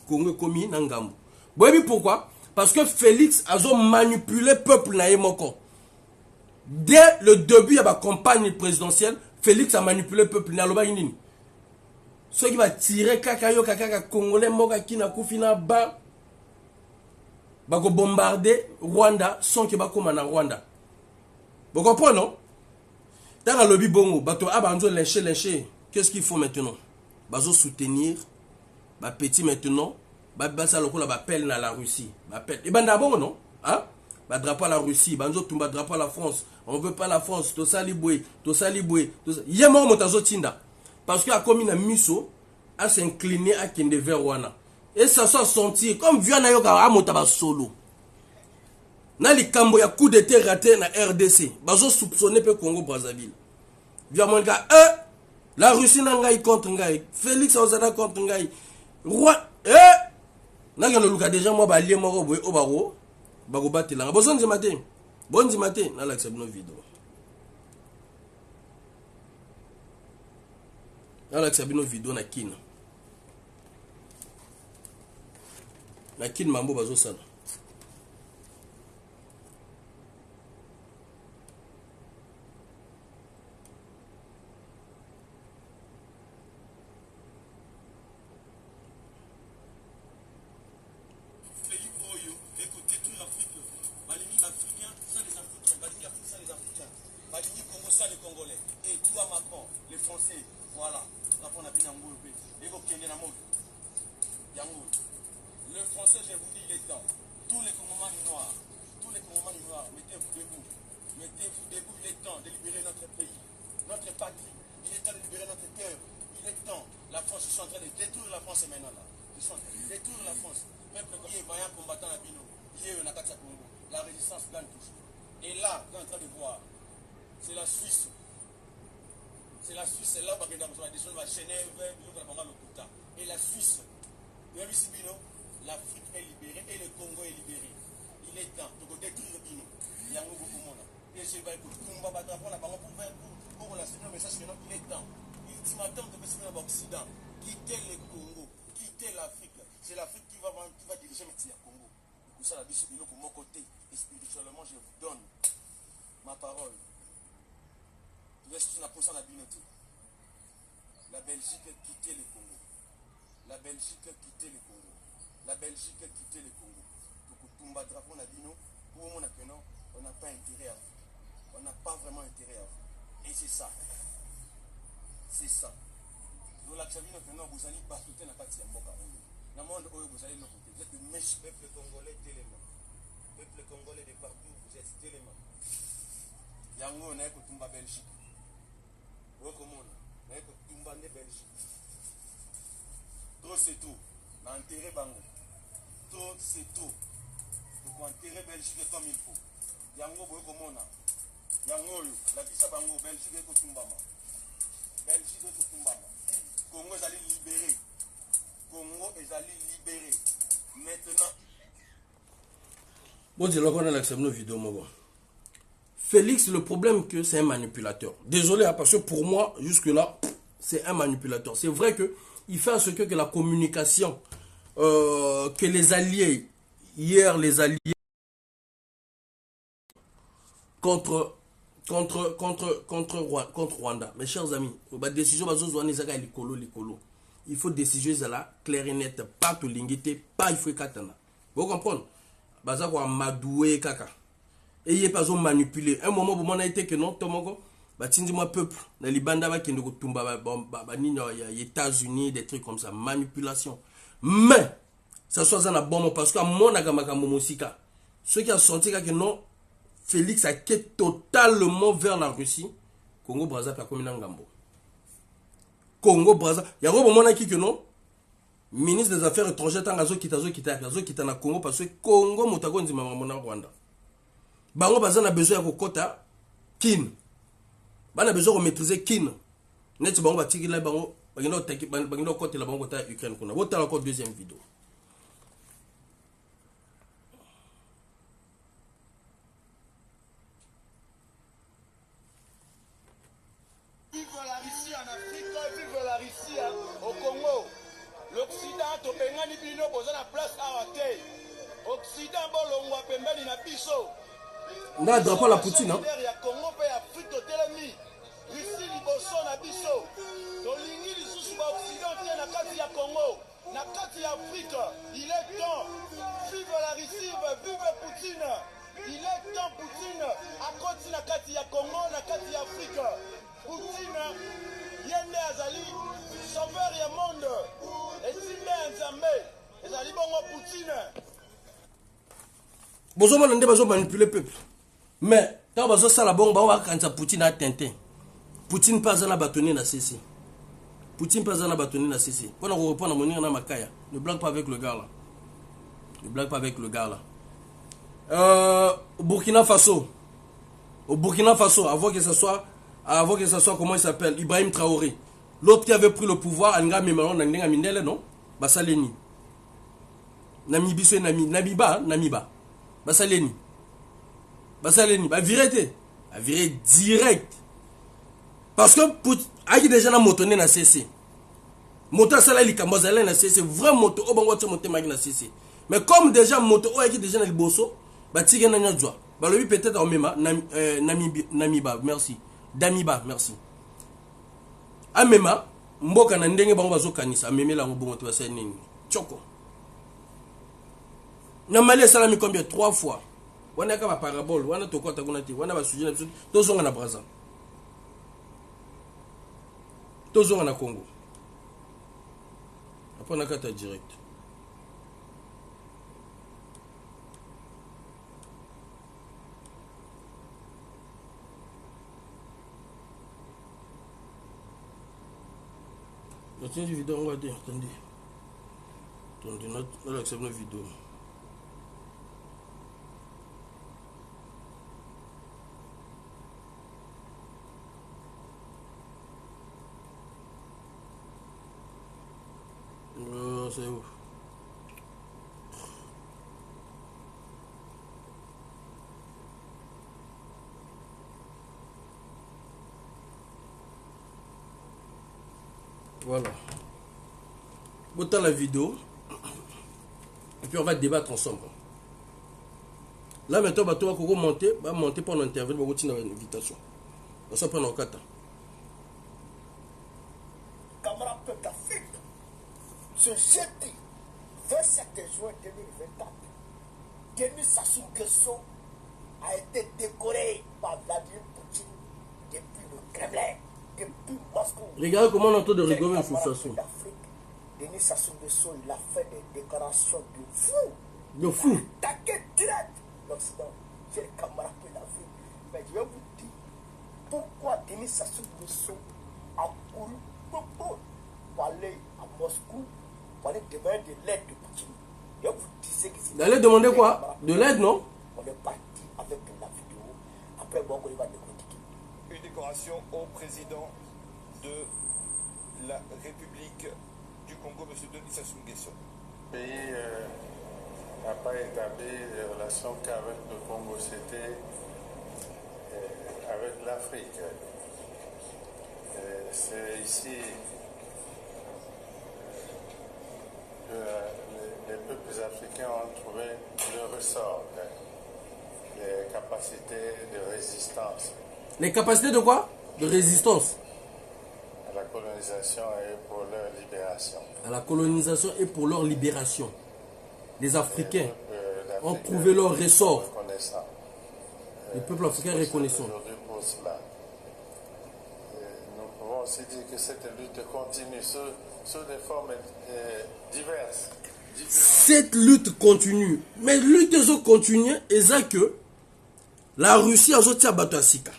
Congo est commis Nangambo. Vous voyez pourquoi? Parce que Félix a manipulé le peuple naïmoko. Dès le début de la campagne présidentielle, Félix a manipulé le peuple naïmoko. Ceux qui va tirer kakayo kakaka congolais moka qui na koufina ba. Bako bombarder Rwanda sans que bako mana Rwanda. Vous comprenez non? Dans le lobby bongo, bato abanzo lyncher. Qu'est-ce qu'il faut maintenant? bazo soutenir ba petit maintenant ba ça lokola ba appel na la Russie ba appel et banda bon non hein ba drapeau à la Russie banzo tumba drapeau à la France on veut pas la France to saliboué yemo motazo tinda parce que a commis na miso à s'incliner à kende vers wana et ça soit senti comme viana yoka a motaba solo na likambo ya coup d'état raté na RDC bazo soupçonner pe Congo Brazzaville via mon gars la Russie na ngai contre ngai Félix Ozana contre ngai roi na ngano luka déjà moi ba lié moko boy obaro bako batela bozonzi matin bonzi matin na la accepte nos vidéos na la accepte nos vidéos na kin mambo bazo sala Le français, je vous dis, il est temps. Tous les Congolais noirs, mettez-vous debout. Mettez-vous debout, il est temps de libérer notre pays, notre patrie. Il est temps de libérer notre cœur. Il est temps. La France, ils sont en train de détruire la France maintenant là. Ils sont en train de détruire la France. Même le vaillant combattant à Bino, il est Nakatsa Congo. La résistance gagne toujours. Et là, vous êtes en train de voir, c'est la Suisse. C'est la Suisse, c'est là où on va descendre à Genève, et la Suisse. L'Afrique est libérée et le Congo est libéré. Il est temps de détruire Bino. Il y a un beaucoup de monde. Et je vais pour la le message que il est temps. Ultimatum de l'Occident. Quitter le Congo, quitter l'Afrique. C'est l'Afrique qui va diriger le Congo. Pour ça, la bise pour mon côté. Et spirituellement, je vous donne ma parole. La Belgique quitter le Congo. La Belgique quitter le Congo. La Belgique quitter le Congo. Pour que Tumba Drapeau na Bino, pour mon non, on n'a pas intérêt à vous. On n'a pas vraiment intérêt à vous. Et c'est ça. C'est ça. Nous l'acceptons maintenant, vous allez battre na kati ya mboka. Na monde où vous allez le côté. Vous êtes le méchant peuple congolais téléma. Peuple congolais de partout, vous êtes téléma. Yango na ko Tumba Belgique. Comment na ko Tumba ne Belgique. Trop c'est tout. Enterrer Bango. Trop c'est tout. Donc enterrer Belgique comme il faut. Yango boyo komona. Yango yo. La kisa Bango Belgique ko tumbama. Belgique ko tumbama. Congo est allé libérer. Congo est allé libérer. Maintenant. Bon, dis-le qu'on a l'accepté nos vidéos, mon bon. Félix, le problème que c'est un manipulateur. Désolé, parce que pour moi, jusque-là, c'est un manipulateur. C'est vrai que il fait à ce que la communication, que les alliés, hier les alliés contre Rwanda. Mes chers amis, la décision il faut décision claire et nette, pas tout l'ingité, pas il faut katana. Vous comprenez? Baza quoi madoué kaka. Et il est pas manipulé. Un moment où on a été que non, Tomogo, moi peuple, dans les bandes qui ne tumba États-Unis, des trucs comme ça, manipulation. Mais ça soit un bon parce que mon agamaka momosika, ceux qui ont senti que non, Félix a quitté totalement vers la Russie. Congo Brazza pas comme Ngambo. Congo Brazza, il y a un moment qui que non, ministre des Affaires étrangères tangazo kita na Congo parce que Congo motago ndima mona Rwanda. Bango baza na besoin ya kokota kin. Bana besoin de maîtriser kin. Net bango batiki la bango bagino côté la bango ta Ukraine kuna. Vota encore deuxième vidéo. Vive la Russie en Afrique, vive la Russie au Congo. L'Occident to bengani bino boza na place à terre. Occident bolongwa pembeni na biso. Nda drapeau la Poutine hein. Ya Congo pe Afrique to telemi. Russie liboso na biso. To lingi lisusu ba Occident te na kati ya Congo, na kati ya Afrique. Il est temps. Vive la Russie, vive Poutine. Il est temps Poutine à koti na kati ya Congo, na kati ya Afrique. Poutine Yende Azali, sauveur ya monde, et Simbe Nzambe, Azali Bongo Poutine. Bozo nde bazo manipuler peuple. Mais quand bazo sala bon ba kanza Poutine a Tintin. Poutine pas na bâtonner na CC. Poutine pas na bâtonner na CC. Pour nous répondre à monir na makaya. Ne blague pas avec le gars là. Ne blague pas avec le gars là. Au Burkina Faso. Au Burkina Faso, avant que ce soit comment il s'appelle, Ibrahim Traoré. L'autre qui avait pris le pouvoir, Anga Memano Nandenga Mindele, non? Basaleni. Namibiso Namiba. Basaleni. Bah viré. A viré direct. Parce que Aïe déjà na motoné na CC. Moto sala li kamozala na CC, vrai moto o bango moto magi na CC. Mais comme déjà moto o Aïe déjà na liboso, ba tige na nyadwa. Bah le peut-être en mema Namiba, merci. Damiba, merci. Amema mboka na ndenge bango bazo kanisa, amemela ngo bongo to ba nini. Choko. Na Mali salami combien 3 fois. Wana ka ba parabole, wana to kota kuna ti, wana ba sujet na to zonga na Brazza. To zonga na Congo. Après on a carte direct. Tiens, une vidéo, on va dire, attendez. Attendez, on accepte la vidéo. C'est où? Voilà. Autant la vidéo. Et puis on va débattre ensemble. Là maintenant, on va monter pour l'intervenir, on va continuer une invitation. On va prendre en 4 ans. Camarades peuple d'Afrique se jeter vers 7 juin 2024. Denis Sassou Nguesso a été décoré par Vladimir Poutine depuis le Kremlin, depuis Moscou. Regardez comment on entend de rigoler sur façon. Denis Sassou Nguesso, il a fait des déclarations de fou. De fou. Attaqué direct l'Occident. J'ai les camarades de l'Afrique. Mais je vais vous dire pourquoi Denis Sassou Nguesso a couru pour aller à Moscou pour aller demander de l'aide de Poutine. Je vous disais que c'est. D'aller demander quoi? De l'aide, non? On est parti avec la vidéo. Après, bon, on va décortiquer. Une décoration au président de la République du Congo, M. Denis Sassou Nguesso. Le pays n'a pas établi les relations qu'avec le Congo, c'était avec l'Afrique. C'est ici que les peuples africains ont trouvé le ressort, les capacités de résistance. Les capacités de quoi? De résistance. À la colonisation et pour leur libération. À la colonisation et pour leur libération. Les Africains ont trouvé leur ressort. Les peuples africains reconnaissants. Aujourd'hui pour cela. Nous pouvons aussi dire que cette lutte continue sous des formes diverses. Cette lutte continue. Mais lutte continue, c'est que la Russie a sorti à Batasika.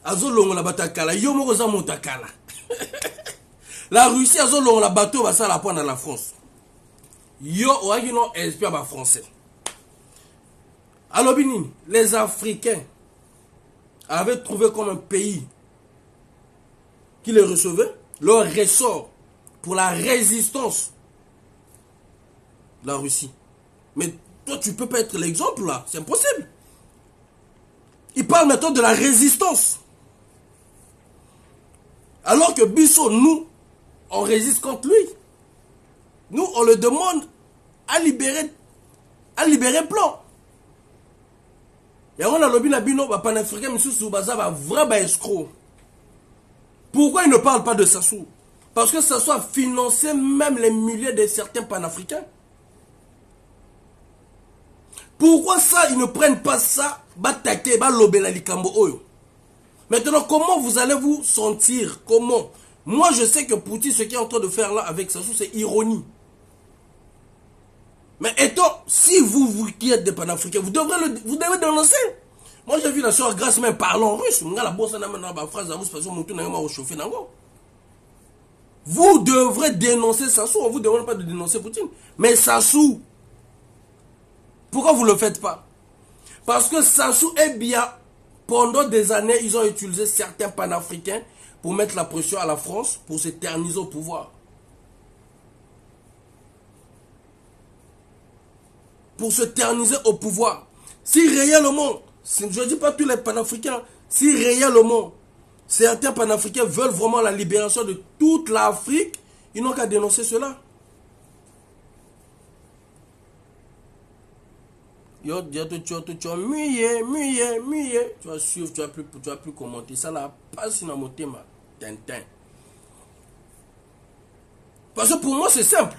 Azolongo la batakala, yomo za motakala. La Russie azolongo la bateau va ça la prendre à la France. Yo oagino espère ba français. Alors Bini, les Africains avaient trouvé comme un pays qui les recevait leur ressort pour la résistance de la Russie. Mais toi tu peux pas être l'exemple là, c'est impossible. Il parle maintenant de la résistance. Alors que Bissot, nous, on résiste contre lui. Nous, on le demande à libérer plan. Et on a lobby la bino, panafricain, monsieur Baza va vraiment escroc. Pourquoi il ne parle pas de Sassou? Parce que Sassou a financé même les milliers de certains panafricains. Pourquoi ça, ils ne prennent pas ça, bataquer, lobby la likambo oyo? Maintenant, comment vous allez vous sentir? Comment? Moi, je sais que Poutine, ce qu'il est en train de faire là avec Sassou, c'est ironie. Mais étant, si vous qui êtes des panafricains, vous devez dénoncer. Moi, j'ai vu la soeur Grâce même parlant russe. Vous devrez dénoncer Sassou. On ne vous demande pas de dénoncer Poutine. Mais Sassou, pourquoi vous ne le faites pas? Parce que Sassou est bien. Pendant des années, ils ont utilisé certains panafricains pour mettre la pression à la France, pour s'éterniser au pouvoir. Pour se terniser au pouvoir. Si réellement, je ne dis pas tous les panafricains, si réellement certains panafricains veulent vraiment la libération de toute l'Afrique, ils n'ont qu'à dénoncer cela. Tu vas suivre, tu vas plus commenter. Ça là, passe dans mon thème. Tintin. Parce que pour moi, c'est simple.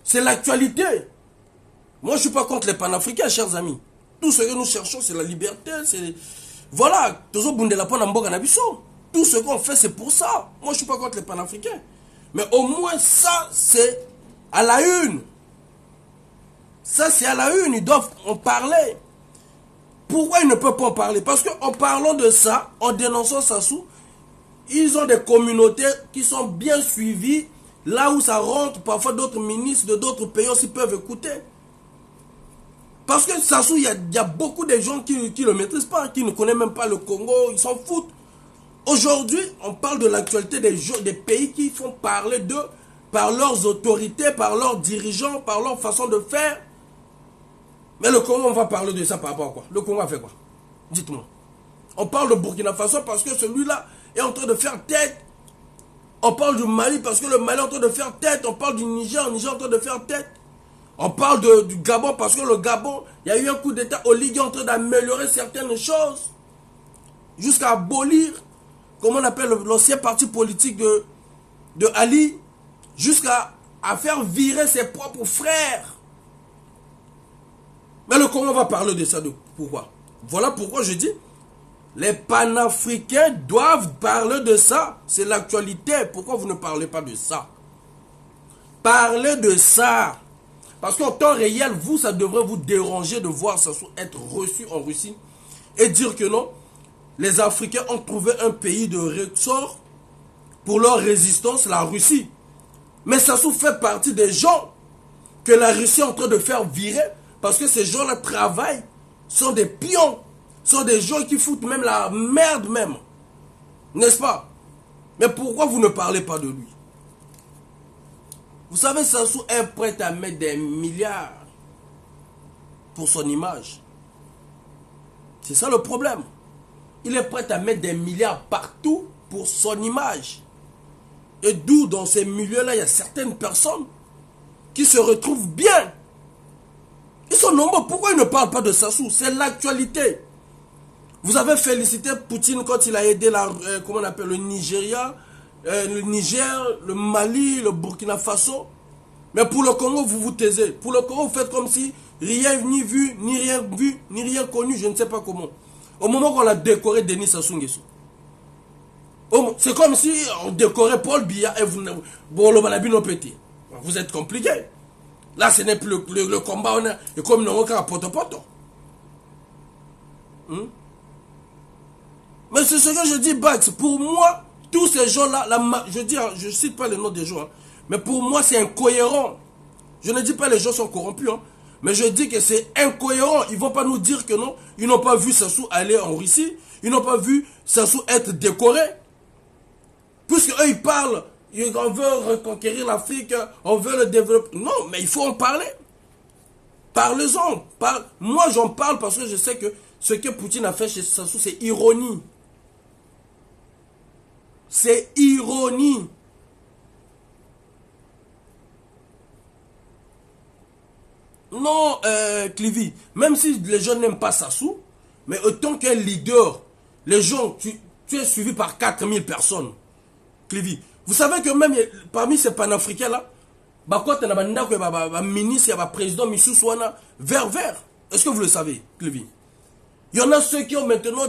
C'est l'actualité. Moi, je ne suis pas contre les panafricains, chers amis. Tout ce que nous cherchons, c'est la liberté. Voilà. Tout ce qu'on fait, c'est pour ça. Moi, je ne suis pas contre les panafricains. Mais au moins, ça, c'est à la une. Ça, c'est à la une. Ils doivent en parler. Pourquoi ils ne peuvent pas en parler? Parce qu'en parlant de ça, en dénonçant Sassou, ils ont des communautés qui sont bien suivies. Là où ça rentre, parfois d'autres ministres de d'autres pays aussi peuvent écouter. Parce que Sassou, il y a beaucoup de gens qui ne le maîtrisent pas, qui ne connaissent même pas le Congo, ils s'en foutent. Aujourd'hui, on parle de l'actualité des pays qui font parler d'eux par leurs autorités, par leurs dirigeants, par leur façon de faire. Mais le Congo, on va parler de ça par rapport à quoi? Le Congo a fait quoi? Dites-moi. On parle de Burkina Faso parce que celui-là est en train de faire tête. On parle du Mali parce que le Mali est en train de faire tête. On parle du Niger, le Niger est en train de faire tête. On parle du Gabon parce que le Gabon, il y a eu un coup d'état au Ligue en train d'améliorer certaines choses. Jusqu'à abolir, comment on appelle l'ancien parti politique de Ali, jusqu'à faire virer ses propres frères. Mais le Congo va parler de ça. Pourquoi? Voilà pourquoi je dis, les panafricains doivent parler de ça. C'est l'actualité. Pourquoi vous ne parlez pas de ça? Parlez de ça. Parce qu'en temps réel, vous, ça devrait vous déranger de voir Sassou être reçu en Russie et dire que non, les Africains ont trouvé un pays de ressort pour leur résistance, la Russie. Mais Sassou fait partie des gens que la Russie est en train de faire virer parce que ces gens-là travaillent, sont des pions, sont des gens qui foutent même la merde même. N'est-ce pas? Mais pourquoi vous ne parlez pas de lui? Vous savez, Sassou est prêt à mettre des milliards pour son image. C'est ça le problème. Il est prêt à mettre des milliards partout pour son image. Et d'où dans ces milieux-là, il y a certaines personnes qui se retrouvent bien. Ils sont nombreux. Pourquoi ils ne parlent pas de Sassou? C'est l'actualité. Vous avez félicité Poutine quand il a aidé comment on appelle, le Nigeria, le Niger, le Mali, le Burkina Faso. Mais pour le Congo, vous vous taisez. Pour le Congo, vous faites comme si rien ni vu, ni rien connu, je ne sais pas comment. Au moment qu'on a décoré Denis Sassou Nguesso. C'est comme si on décorait Paul Biya et vous êtes compliqué. Là, ce n'est plus le combat, on est comme nous, on a poto. Mais c'est ce que je dis, Bax. Pour moi, tous ces gens-là, je ne cite pas les noms des gens, hein, mais pour moi, c'est incohérent. Je ne dis pas que les gens sont corrompus, hein, mais je dis que c'est incohérent. Ils ne vont pas nous dire que non, ils n'ont pas vu Sassou aller en Russie, ils n'ont pas vu Sassou être décoré. Puisque eux, ils parlent, on veut reconquérir l'Afrique, on veut le développer. Non, mais il faut en parler. Parlez-en. Moi, j'en parle parce que je sais que ce que Poutine a fait chez Sassou, c'est ironie. C'est ironie. Non, Clivy, même si les gens n'aiment pas Sassou, mais autant qu'un leader, les gens, tu es suivi par 4000 personnes. Clivy, vous savez que même parmi ces panafricains-là, il y a un ministre, il y a un président, vert. Est-ce que vous le savez, Clivy? Il y en a ceux qui ont maintenant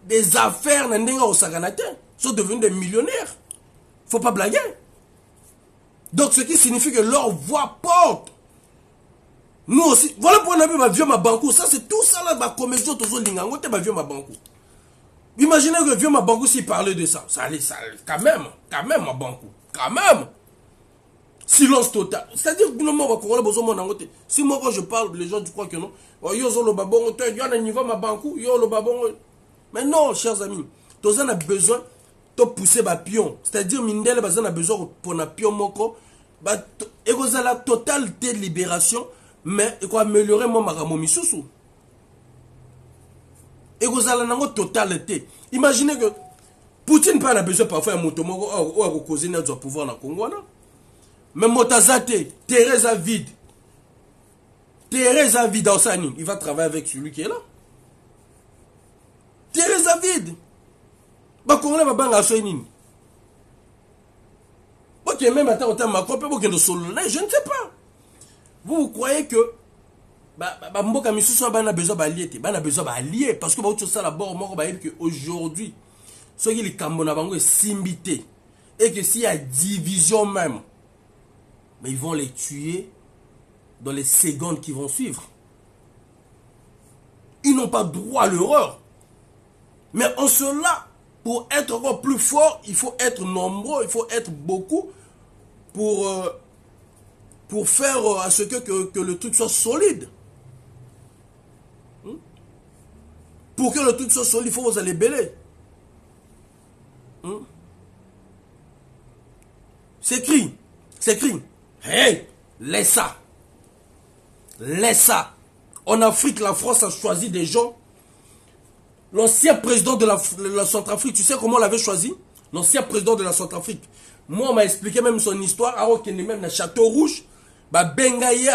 des affaires, sont devenus des millionnaires. Faut pas blaguer. Donc ce qui signifie que leur voix porte. Nous aussi, voilà pour on a vu ma vieux ma banco. Ça c'est tout ça là, ma commission toujours lingango, ma vieux ma banco. Imaginez que vieux ma banco s'il parlait de ça. Ça allait, quand même ma banco. Quand même. Silence total. C'est-à-dire que nous, si moi quand je parle, les gens tu crois que non. Mais non, chers amis, tous on a besoin de pousser ma pion. C'est-à-dire mindele on a besoin pour na pion moko. Et vous avez la totalité de libération, mais il faut améliorer mon maramoni sous. Et vous avez la totalité. Imaginez que Poutine n'a pas besoin parfois de moto ou à causer notre pouvoir dans le Congo. Mais Motazate, Teresa vide. Teresa vide dans sa ligne. Il va travailler avec celui qui est là. Teresa vide. Congolais va banga so nini. Ok, même attends, Macron peut beaucoup de solo. Je ne sais pas. Vous croyez que Mboka Misusu a besoin d'allier, d'allier parce que tout ça là-bas, aujourd'hui, ceux qui les Cambona bango est simbité et que s'il y a division même, mais ils vont les tuer dans les secondes qui vont suivre. Ils n'ont pas droit à l'erreur. Mais en cela, pour être encore plus fort, il faut être nombreux, il faut être beaucoup pour faire à ce que le truc soit solide. Pour que le truc soit solide, il faut vous aller bêler. C'est écrit. Hey, laisse ça. En Afrique, la France a choisi des gens. L'ancien président de la Centrafrique, tu sais comment on l'avait choisi? L'ancien président de la Centrafrique. Moi, on m'a expliqué même son histoire. Alors qu'il est même dans Château Rouge. Bengaye,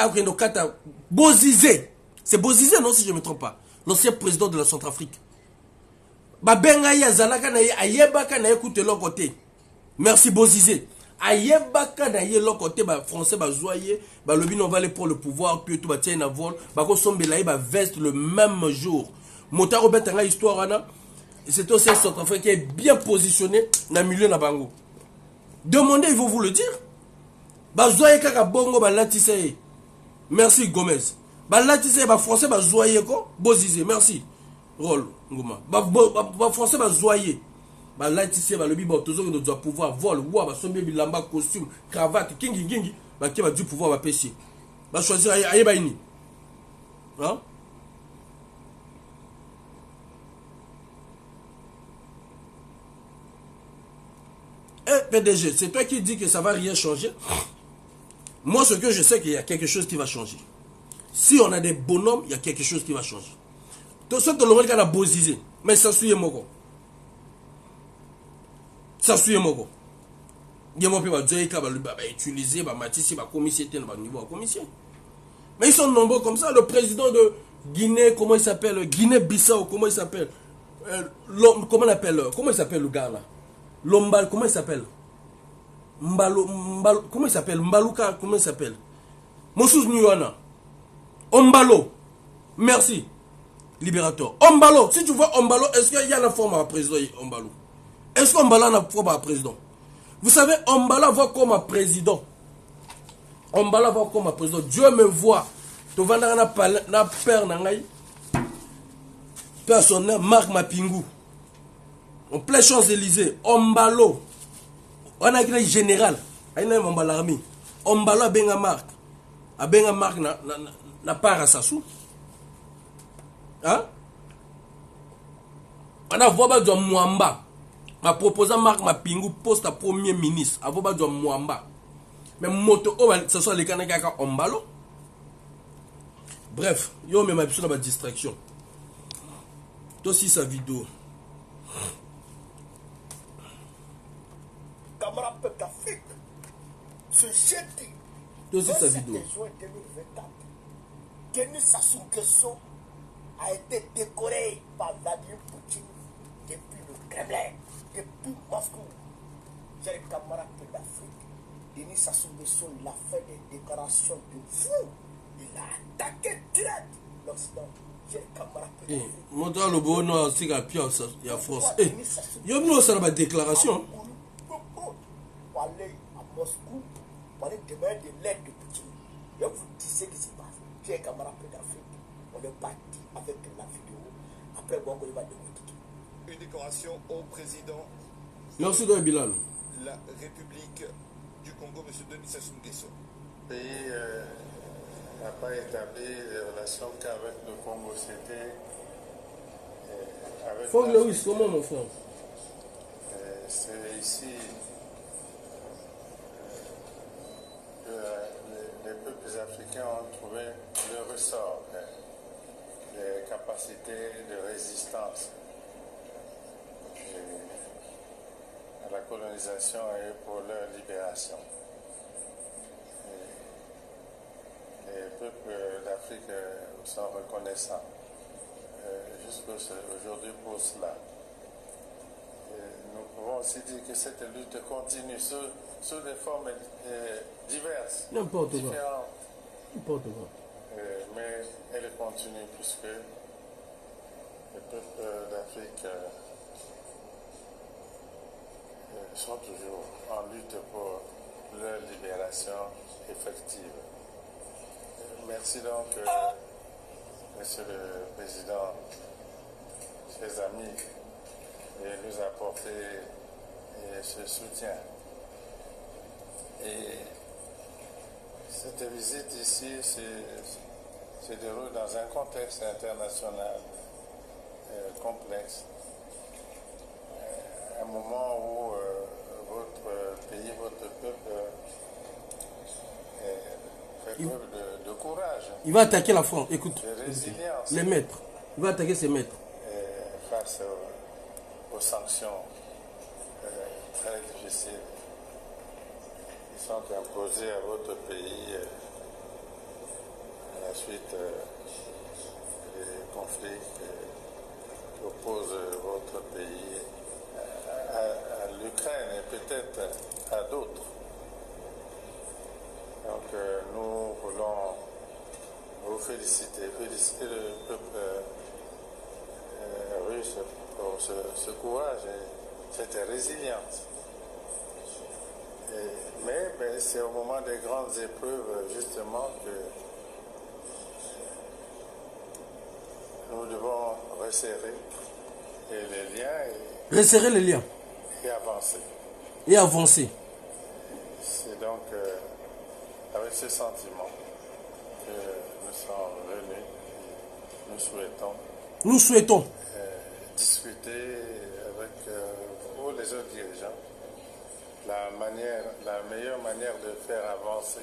Bozizé. C'est Bozizé, non, si je ne me trompe pas. L'ancien président de la Centrafrique. Bengaye, Zalaka, Ayebaka, écoute l'autre côté. Merci Bozizé. Ayebaka, l'autre côté, français, Zoyer, le on va aller pour le pouvoir, puis tout, tiens, na vol, Sombelaï, veste le même jour. Motaro Betanga histoire, c'est aussi un Centrafrique qui est bien positionné dans le milieu de Bango. Demandez, ils vont vous le dire. Zoyer Kaka Bongo, Latissé. Merci Gomez. Latissé, français, Zoyer ko, Bozizé, merci. Rôle, Ngoma. Français, Zoyer. Latissé, le bibo, toujours nous doit pouvoir vol, wa, sombe bilamba, costume, cravate, kingi, qui va du pouvoir, pêcher. Choisir Ayebaini. Hein? PDG, c'est toi qui dis que ça va rien changer. Moi, ce que je sais, qu'il y a quelque chose qui va changer. Si on a des bonhommes, il y a quelque chose qui va changer. Tout ça, tout le monde qui a bosisé. Mais ça suit moko. Ça suit moko. Il y a utiliser, mais ils sont nombreux comme ça. Le président de Guinée, comment il s'appelle? Guinée-Bissau, comment il s'appelle? Comment il s'appelle le gars là? Lombal, comment il s'appelle? Comment il s'appelle? Mbalouka, comment il s'appelle? Moussous Nyuana. Ombalo. Merci. Libérateur. Ombalo. Si tu vois Ombalo, est-ce qu'il y a la forme à président Ombalo? Est-ce qu'Ombalo a la forme à président? Vous savez, Ombalo va comme un président. Ombalo va comme un président. Dieu me voit. Tu vas dans la père Nangaï. Personne, Marc Mapingou. En plein Champs-Élysées, Ombalo. On a écrit général. Il y a un l'armée. Ombalo a bien Marc. A bien Marc n'a pas à Sassou. Hein? On a voix de Mwamba. Ma proposé Marc Mapingou poste à premier ministre. A voix de Mwamba. Mais moto, ce sont les Kanaka Ombalo. Bref, yo me m'a besoin de distraction. Toi aussi sa vidéo. Camarade peuple d'Afrique, ce jeudi, Toi aussi sa vidéo. juin 2024, Denis Sassou Nguesso a été décoré par Vladimir Poutine depuis le Kremlin, depuis Moscou. Chers camarades peuple d'Afrique, Denis Sassou Nguesso, il a fait des déclarations de fou. Il a attaqué direct l'Occident. J'ai camarade. Montre le bon nom, c'est la pire, il y a force. Il y a une déclaration. Pour aller à Moscou, pour aller demander de l'aide de Poutine. Je vous dis ce qui se passe. J'ai un camarade d'Afrique. On est parti avec la vidéo. Après, bon, il va dégoûter. Une déclaration au président Merci de Bilal. de la République du Congo, M. Denis Sassou Nguesso. Le pays n'a pas établi des relations qu'avec le Congo. C'était avec Faut Lewis, comment mon frère? c'est ici que les peuples africains ont trouvé le ressort, les capacités de résistance à la colonisation et pour leur libération. Les peuples d'Afrique sont reconnaissants jusqu'à aujourd'hui pour cela. Nous pouvons aussi dire que cette lutte continue sous des formes diverses, N'importe quoi. différentes, N'importe quoi. mais elle continue puisque les peuples d'Afrique sont toujours en lutte pour leur libération effective. Merci donc, Monsieur le Président, chers amis, de nous apporter ce soutien. Et cette visite ici se déroule dans un contexte international complexe. Un moment où votre pays, votre peuple fait preuve de courage. Il va attaquer la France. Écoute, de résilience. les maîtres. Il va attaquer ses maîtres. Face aux sanctions très difficiles qui sont imposées à votre pays à la suite des conflits qui opposent votre pays à l'Ukraine et peut-être à d'autres. Donc nous voulons vous féliciter le peuple russe pour ce courage et cette résilience. Mais c'est au moment des grandes épreuves justement que nous devons resserrer les liens Resserrer les liens et avancer. et avancer. C'est donc avec ce sentiment que nous sommes venus et nous souhaitons discuter avec vous, les autres dirigeants, la meilleure manière de faire avancer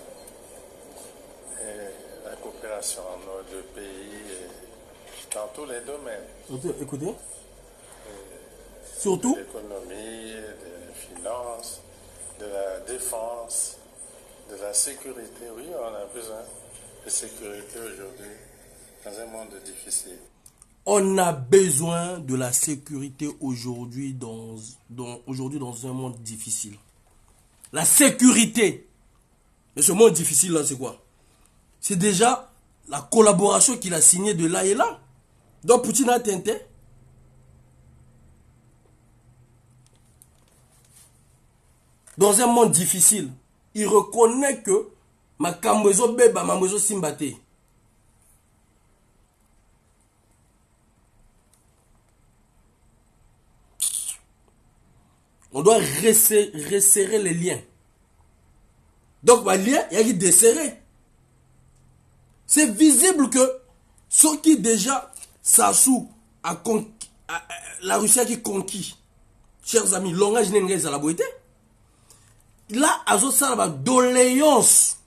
la coopération dans nos deux pays dans tous les domaines. Écoutez. Surtout de l'économie, des finances, de la défense, de la sécurité. Oui, on a besoin de sécurité aujourd'hui dans un monde difficile. On a besoin de la sécurité aujourd'hui dans un monde difficile. La sécurité. Mais ce monde difficile là, c'est quoi? C'est déjà la collaboration qu'il a signée de là et là. Donc Poutine a tenté. Dans un monde difficile, il reconnaît que ma kamwezo beba mamwezo simbate. On doit resserrer les liens. Donc, les liens, il y a qui desserrer. C'est visible que ceux qui déjà Sassou a conquis, la Russie a qui conquis, chers amis, l'ongage n'est à la beauté. Là, à ça va doléance.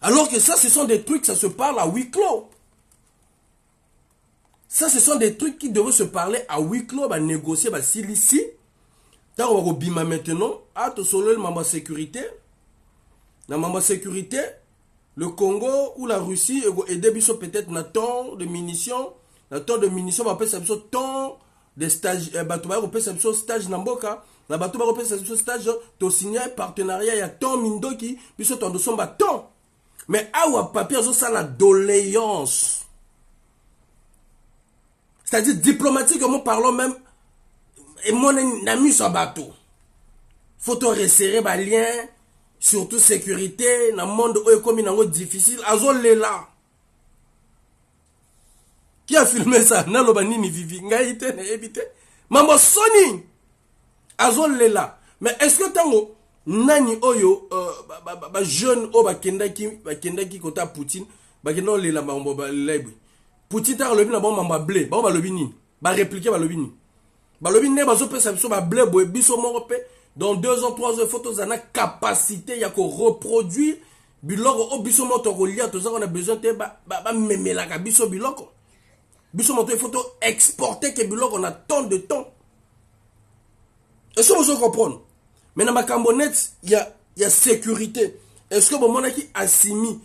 Alors que ça, ce sont des trucs, ça se parle à huis clos. Ça, ce sont des trucs qui devraient se parler à huis clos, à négocier, à ici. Tant on va bima maintenant, à te solo le membre sécurité. La membre sécurité, le Congo ou la Russie, et des peut-être na tant de munitions, na tant de munitions, on va faire tant de stages, on peut faire stage namboka. La bateau va repérer ce stage, tu signes un partenariat, il y a tant mindo qui, puis ce temps de son bâton. Mais à ou papier, ça la doléance. c'est-à-dire diplomatiquement parlant même, et mon ami sur bateau. Faut te resserrer ba lien, surtout sécurité, dans le monde où est comme il difficile, azol là. Qui a filmé ça? Naloba nini vivi, ngaïte ne ebite. Mambo Sony, azol là. Mais est-ce que tango nani oyo jeune o bakendaki kota Poutine, bakenda lela mambo ba lebi. Poutine ta lobi na bon mamba blé, ba lobi nini? Ba répliquer ba lobi nini? Ba lobi ne bazo pesa biso ba blé boy biso moko pe. Dans 2 ans, 3 ans, photos ont la capacité de reproduire biloko o biso moto ko lia to ça on a besoin de memela ka biso biloko. Biso moto il faut exporter que biloko on a tant de temps. Est-ce que vous comprenez? Mais dans ma cambonette, il y a sécurité. Est-ce que bon qui Assimi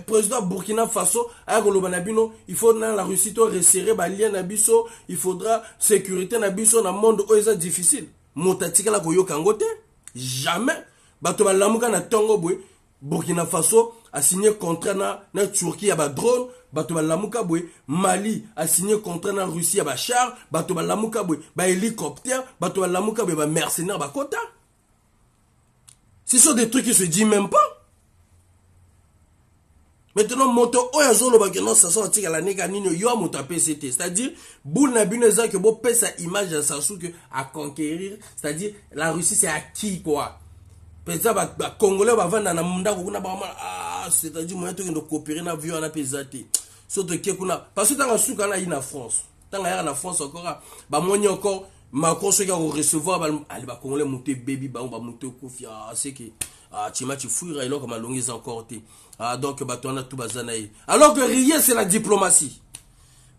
président Burkina Faso avec le Banabino, il faut dans la Russie to resserrer ba lien na biso, il faudra sécurité na biso dans monde où c'est difficile. Motatika la koyo kangote jamais bato balamuka na tongo boy Burkina Faso a signé contrat na Turquie ya ba drone bato balamuka boy Mali a signé contrat na Russie ya ba char bato balamuka boy ba hélicoptère bato balamuka boy ba mercenaires ba kota. Ce sont des trucs qui se disent même pas. Maintenant, moto oyazolo ba non ça sont tika la nega nino yo moto PCT, c'est-à-dire boule na bineza que bo pesa image à Sassou que à conquérir, c'est-à-dire la Russie c'est acquis quoi. Pesa ba congolais ba vanda na munda ko na ba c'est-à-dire moyen to de coopérer na vieux na pesate. Surtout que kuna parce que tanga suka na ina France. Tanga ya na France encore ba moni encore Macron ce qui a recevoir ali ba congolais monter baby ba monter kofi c'est que Tima tu fouilleras alors comme longues encore té. Donc batona tout bazanaï. Alors que rien c'est la diplomatie.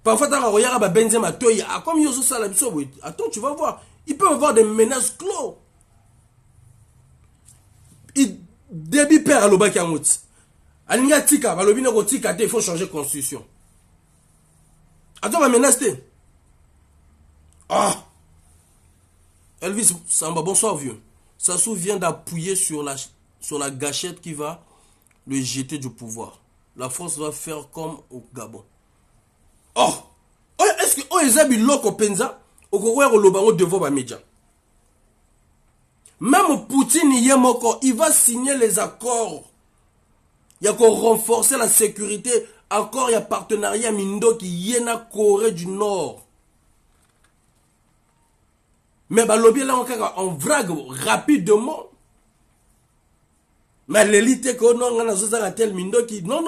Parfois t'as regarde ba Benzema toy comme yoso sala biso boy. Attends, tu vas voir. Il peut avoir des menaces clos. Il débit père à l'obaki amouti. Alinga tika balobi na kotika té il faut changer constitution. Attends ma menace té. Elvis Samba bonsoir vieux. Ça souvient d'appuyer sur la gâchette qui va le jeter du pouvoir. La France va faire comme au Gabon. Est-ce que Ezabi Loko Penza au Kouroué Lobango devant les médias? Même Poutine Yemoko, il va signer les accords. Il y a qu'à renforcer la sécurité. Encore il y a partenariat Mindo qui yena Corée du Nord. Mais bah lobby là en vrague rapidement. Mais l'élite que non on a zoza tel mindo qui non.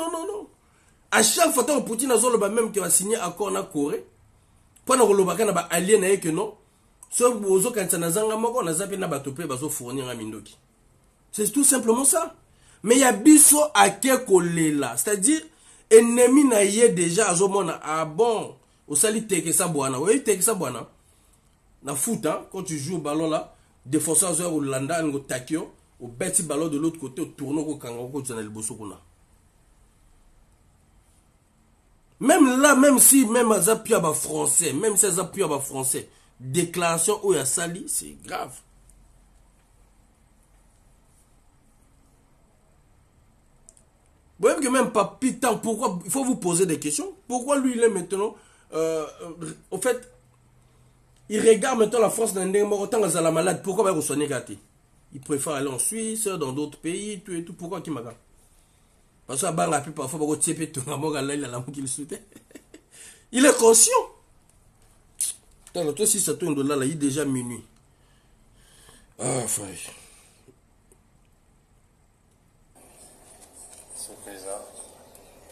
À chaque fois que Poutine a zolo même qui va signer accord na Corée. Pendant que l'obaka na ba allié na que non. So bozo kanisa na zanga moko na zape na batope bazo fournir un mindo qui. C'est tout simplement ça. Mais il y a biso ake kolela, c'est-à-dire ennemi na yé déjà azomona bon au sali teke sa bwana. Oui teke sa bwana. Na foot, hein, quand tu joues au ballon là, défenseur au Landa, au Takio, au petit ballon de l'autre côté, au tournoi au Kangaroo, tu as le bosso. Même là, même si même Azapia ba français, même si Azapia ba français, déclaration où il y a sali, c'est grave. Vous voyez que même pas pitant, pourquoi il faut vous poser des questions? Pourquoi lui il est maintenant, au fait, il regarde maintenant la France dans la malade. Pourquoi il soigner gâté? Il préfère aller en Suisse, dans d'autres pays, tout et tout. Pourquoi qu'il m'a gâté? Parce que parfois, il est conscient. Toi, si ça tourne là, il est déjà minuit. Frère.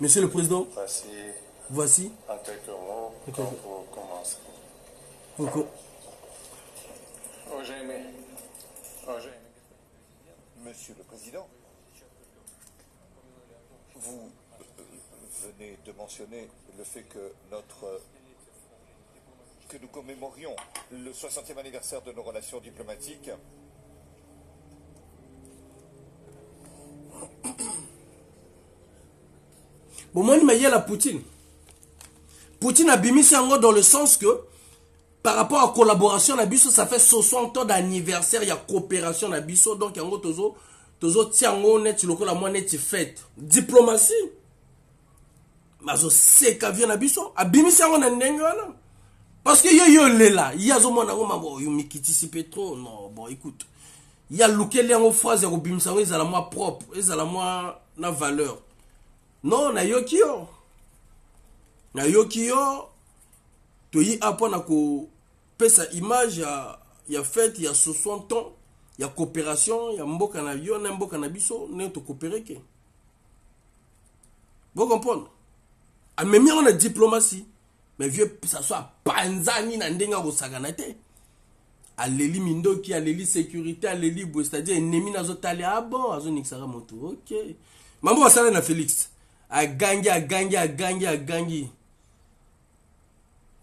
Monsieur le Président. Voici. En quelques mots, pour commencer. Pourquoi? Monsieur le Président, vous venez de mentionner le fait que nous commémorions le 60e anniversaire de nos relations diplomatiques. Bon, moi, il m'a dit à Poutine. Poutine a bimé dans le sens que par rapport à la collaboration, ça fait 60 ans d'anniversaire, il y a coopération, donc il y a tozo tiango net, la moins net fait. Diplomatie. Mais c'est qu'à vient nabiso. A bimisi en nengana. Parce que yo le là, il y a zomona ngoma bo yo mikitisi petro non bon écoute. Il y a lequel en phrase ya kobimisa ngo ezala moi propre, ezala moi na valeur. Non na yoki yo. Na yoki yo to yi apona ko pesa image ya fête ya 60 ans, ya coopération, ya mboka na yo na mboka na biso ne to coopérer ke. Vous comprenez? A même on a diplomatie. Mais vieux, ça soit panzani na ndenga ko saganate. Aleli mindoki, aleli sécurité, aleli bo, c'est-à-dire ennemi na zotali ah bon, azo nixara moto. OK. Mambo basala na Félix. A gangi.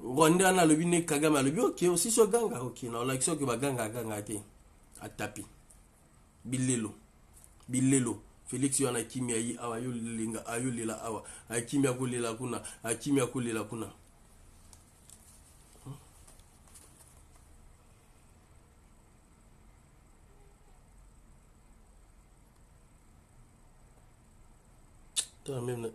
Rwanda na lobi ne Kagame lobi OK, aussi so ganga OK. Na la question que ba ganga te. A tapi. Bilelo. Félix yana kimia yi awa yo linga ayo lela awa. A kimia ko lela kuna. Même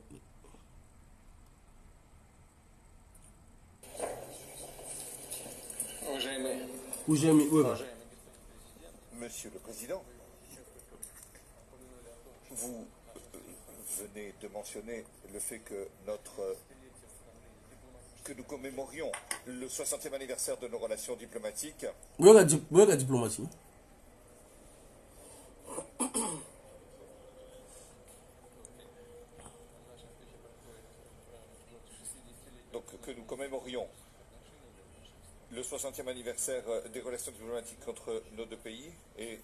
Monsieur le Président, vous venez de mentionner le fait que nous commémorions le 60e anniversaire de nos relations diplomatiques. Oui, la diplomatie. Donc que nous commémorions le 60e anniversaire des relations diplomatiques entre nos deux pays. Et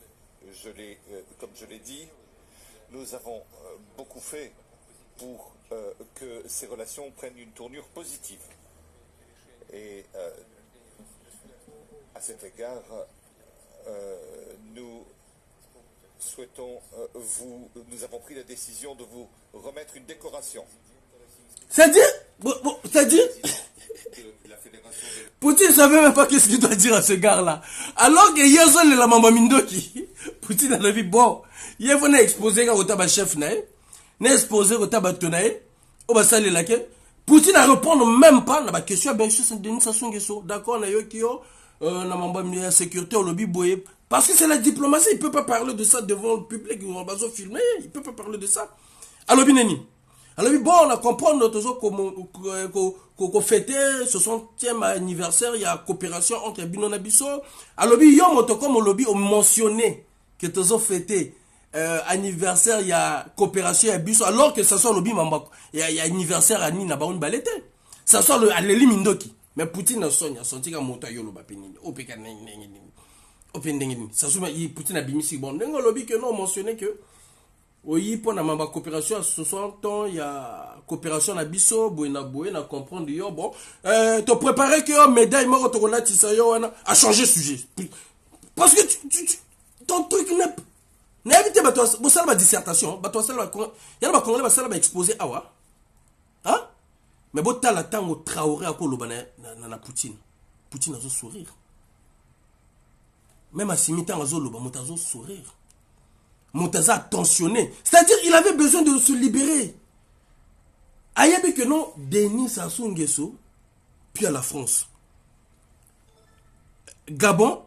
comme je l'ai dit, nous avons beaucoup fait pour que ces relations prennent une tournure positive. Et à cet égard, nous souhaitons nous avons pris la décision de vous remettre une décoration. C'est-à-dire Poutine ne savait même pas qu'est-ce qu'il doit dire à ce gars-là. Alors que Yezo le la maman Mindoki, Poutine a dit bon, il a exposé au tabac chef nae, n'a exposé au tabac tonae, au basal laquelle Poutine a répondu même pas à la question ben c'est Denis Sassou Nguesso. D'accord, na yokio na mamba sécurité au lobby boye parce que c'est la diplomatie, il peut pas parler de ça devant le public, on va pas filmer, il peut pas parler de ça. Alors bineni. Alors bon, on a compris notre qu'on fêtait 60e anniversaire, il y a coopération entre Bino et Bisso. Alors comme lobby on mentionné que tous fêté anniversaire, il y a coopération à Bisso, alors que ça soit lobby mambako, il y a anniversaire à Nina Baoun Balete. Ça soit le Aleli Mindoki. Mais Poutine a senti comme monta yolo bapenini. Opeka nengeni. Opendengeni. Ça soit Poutine a bimisi bon. Nengo lobby que non mentionné que oui, pour la coopération à 60 ans, il y a coopération à Bisso, na comprendre yo bon. Te préparer que médaille mort to tisayo a changé sujet. Parce que ton truc n'est évité ba toi, bo sala ba dissertation, ba toi sala ba ya ba congolais ba sala ba exposer awa. Hein? Mais bo tala tango Traoré ako loba na Poutine. Poutine azo sourire. Même à Simitan azo loba motazo sourire. Montaza tensionné. C'est-à-dire il avait besoin de se libérer. Ayabe que non, Denis Sassou Nguesso, puis à la France. Gabon,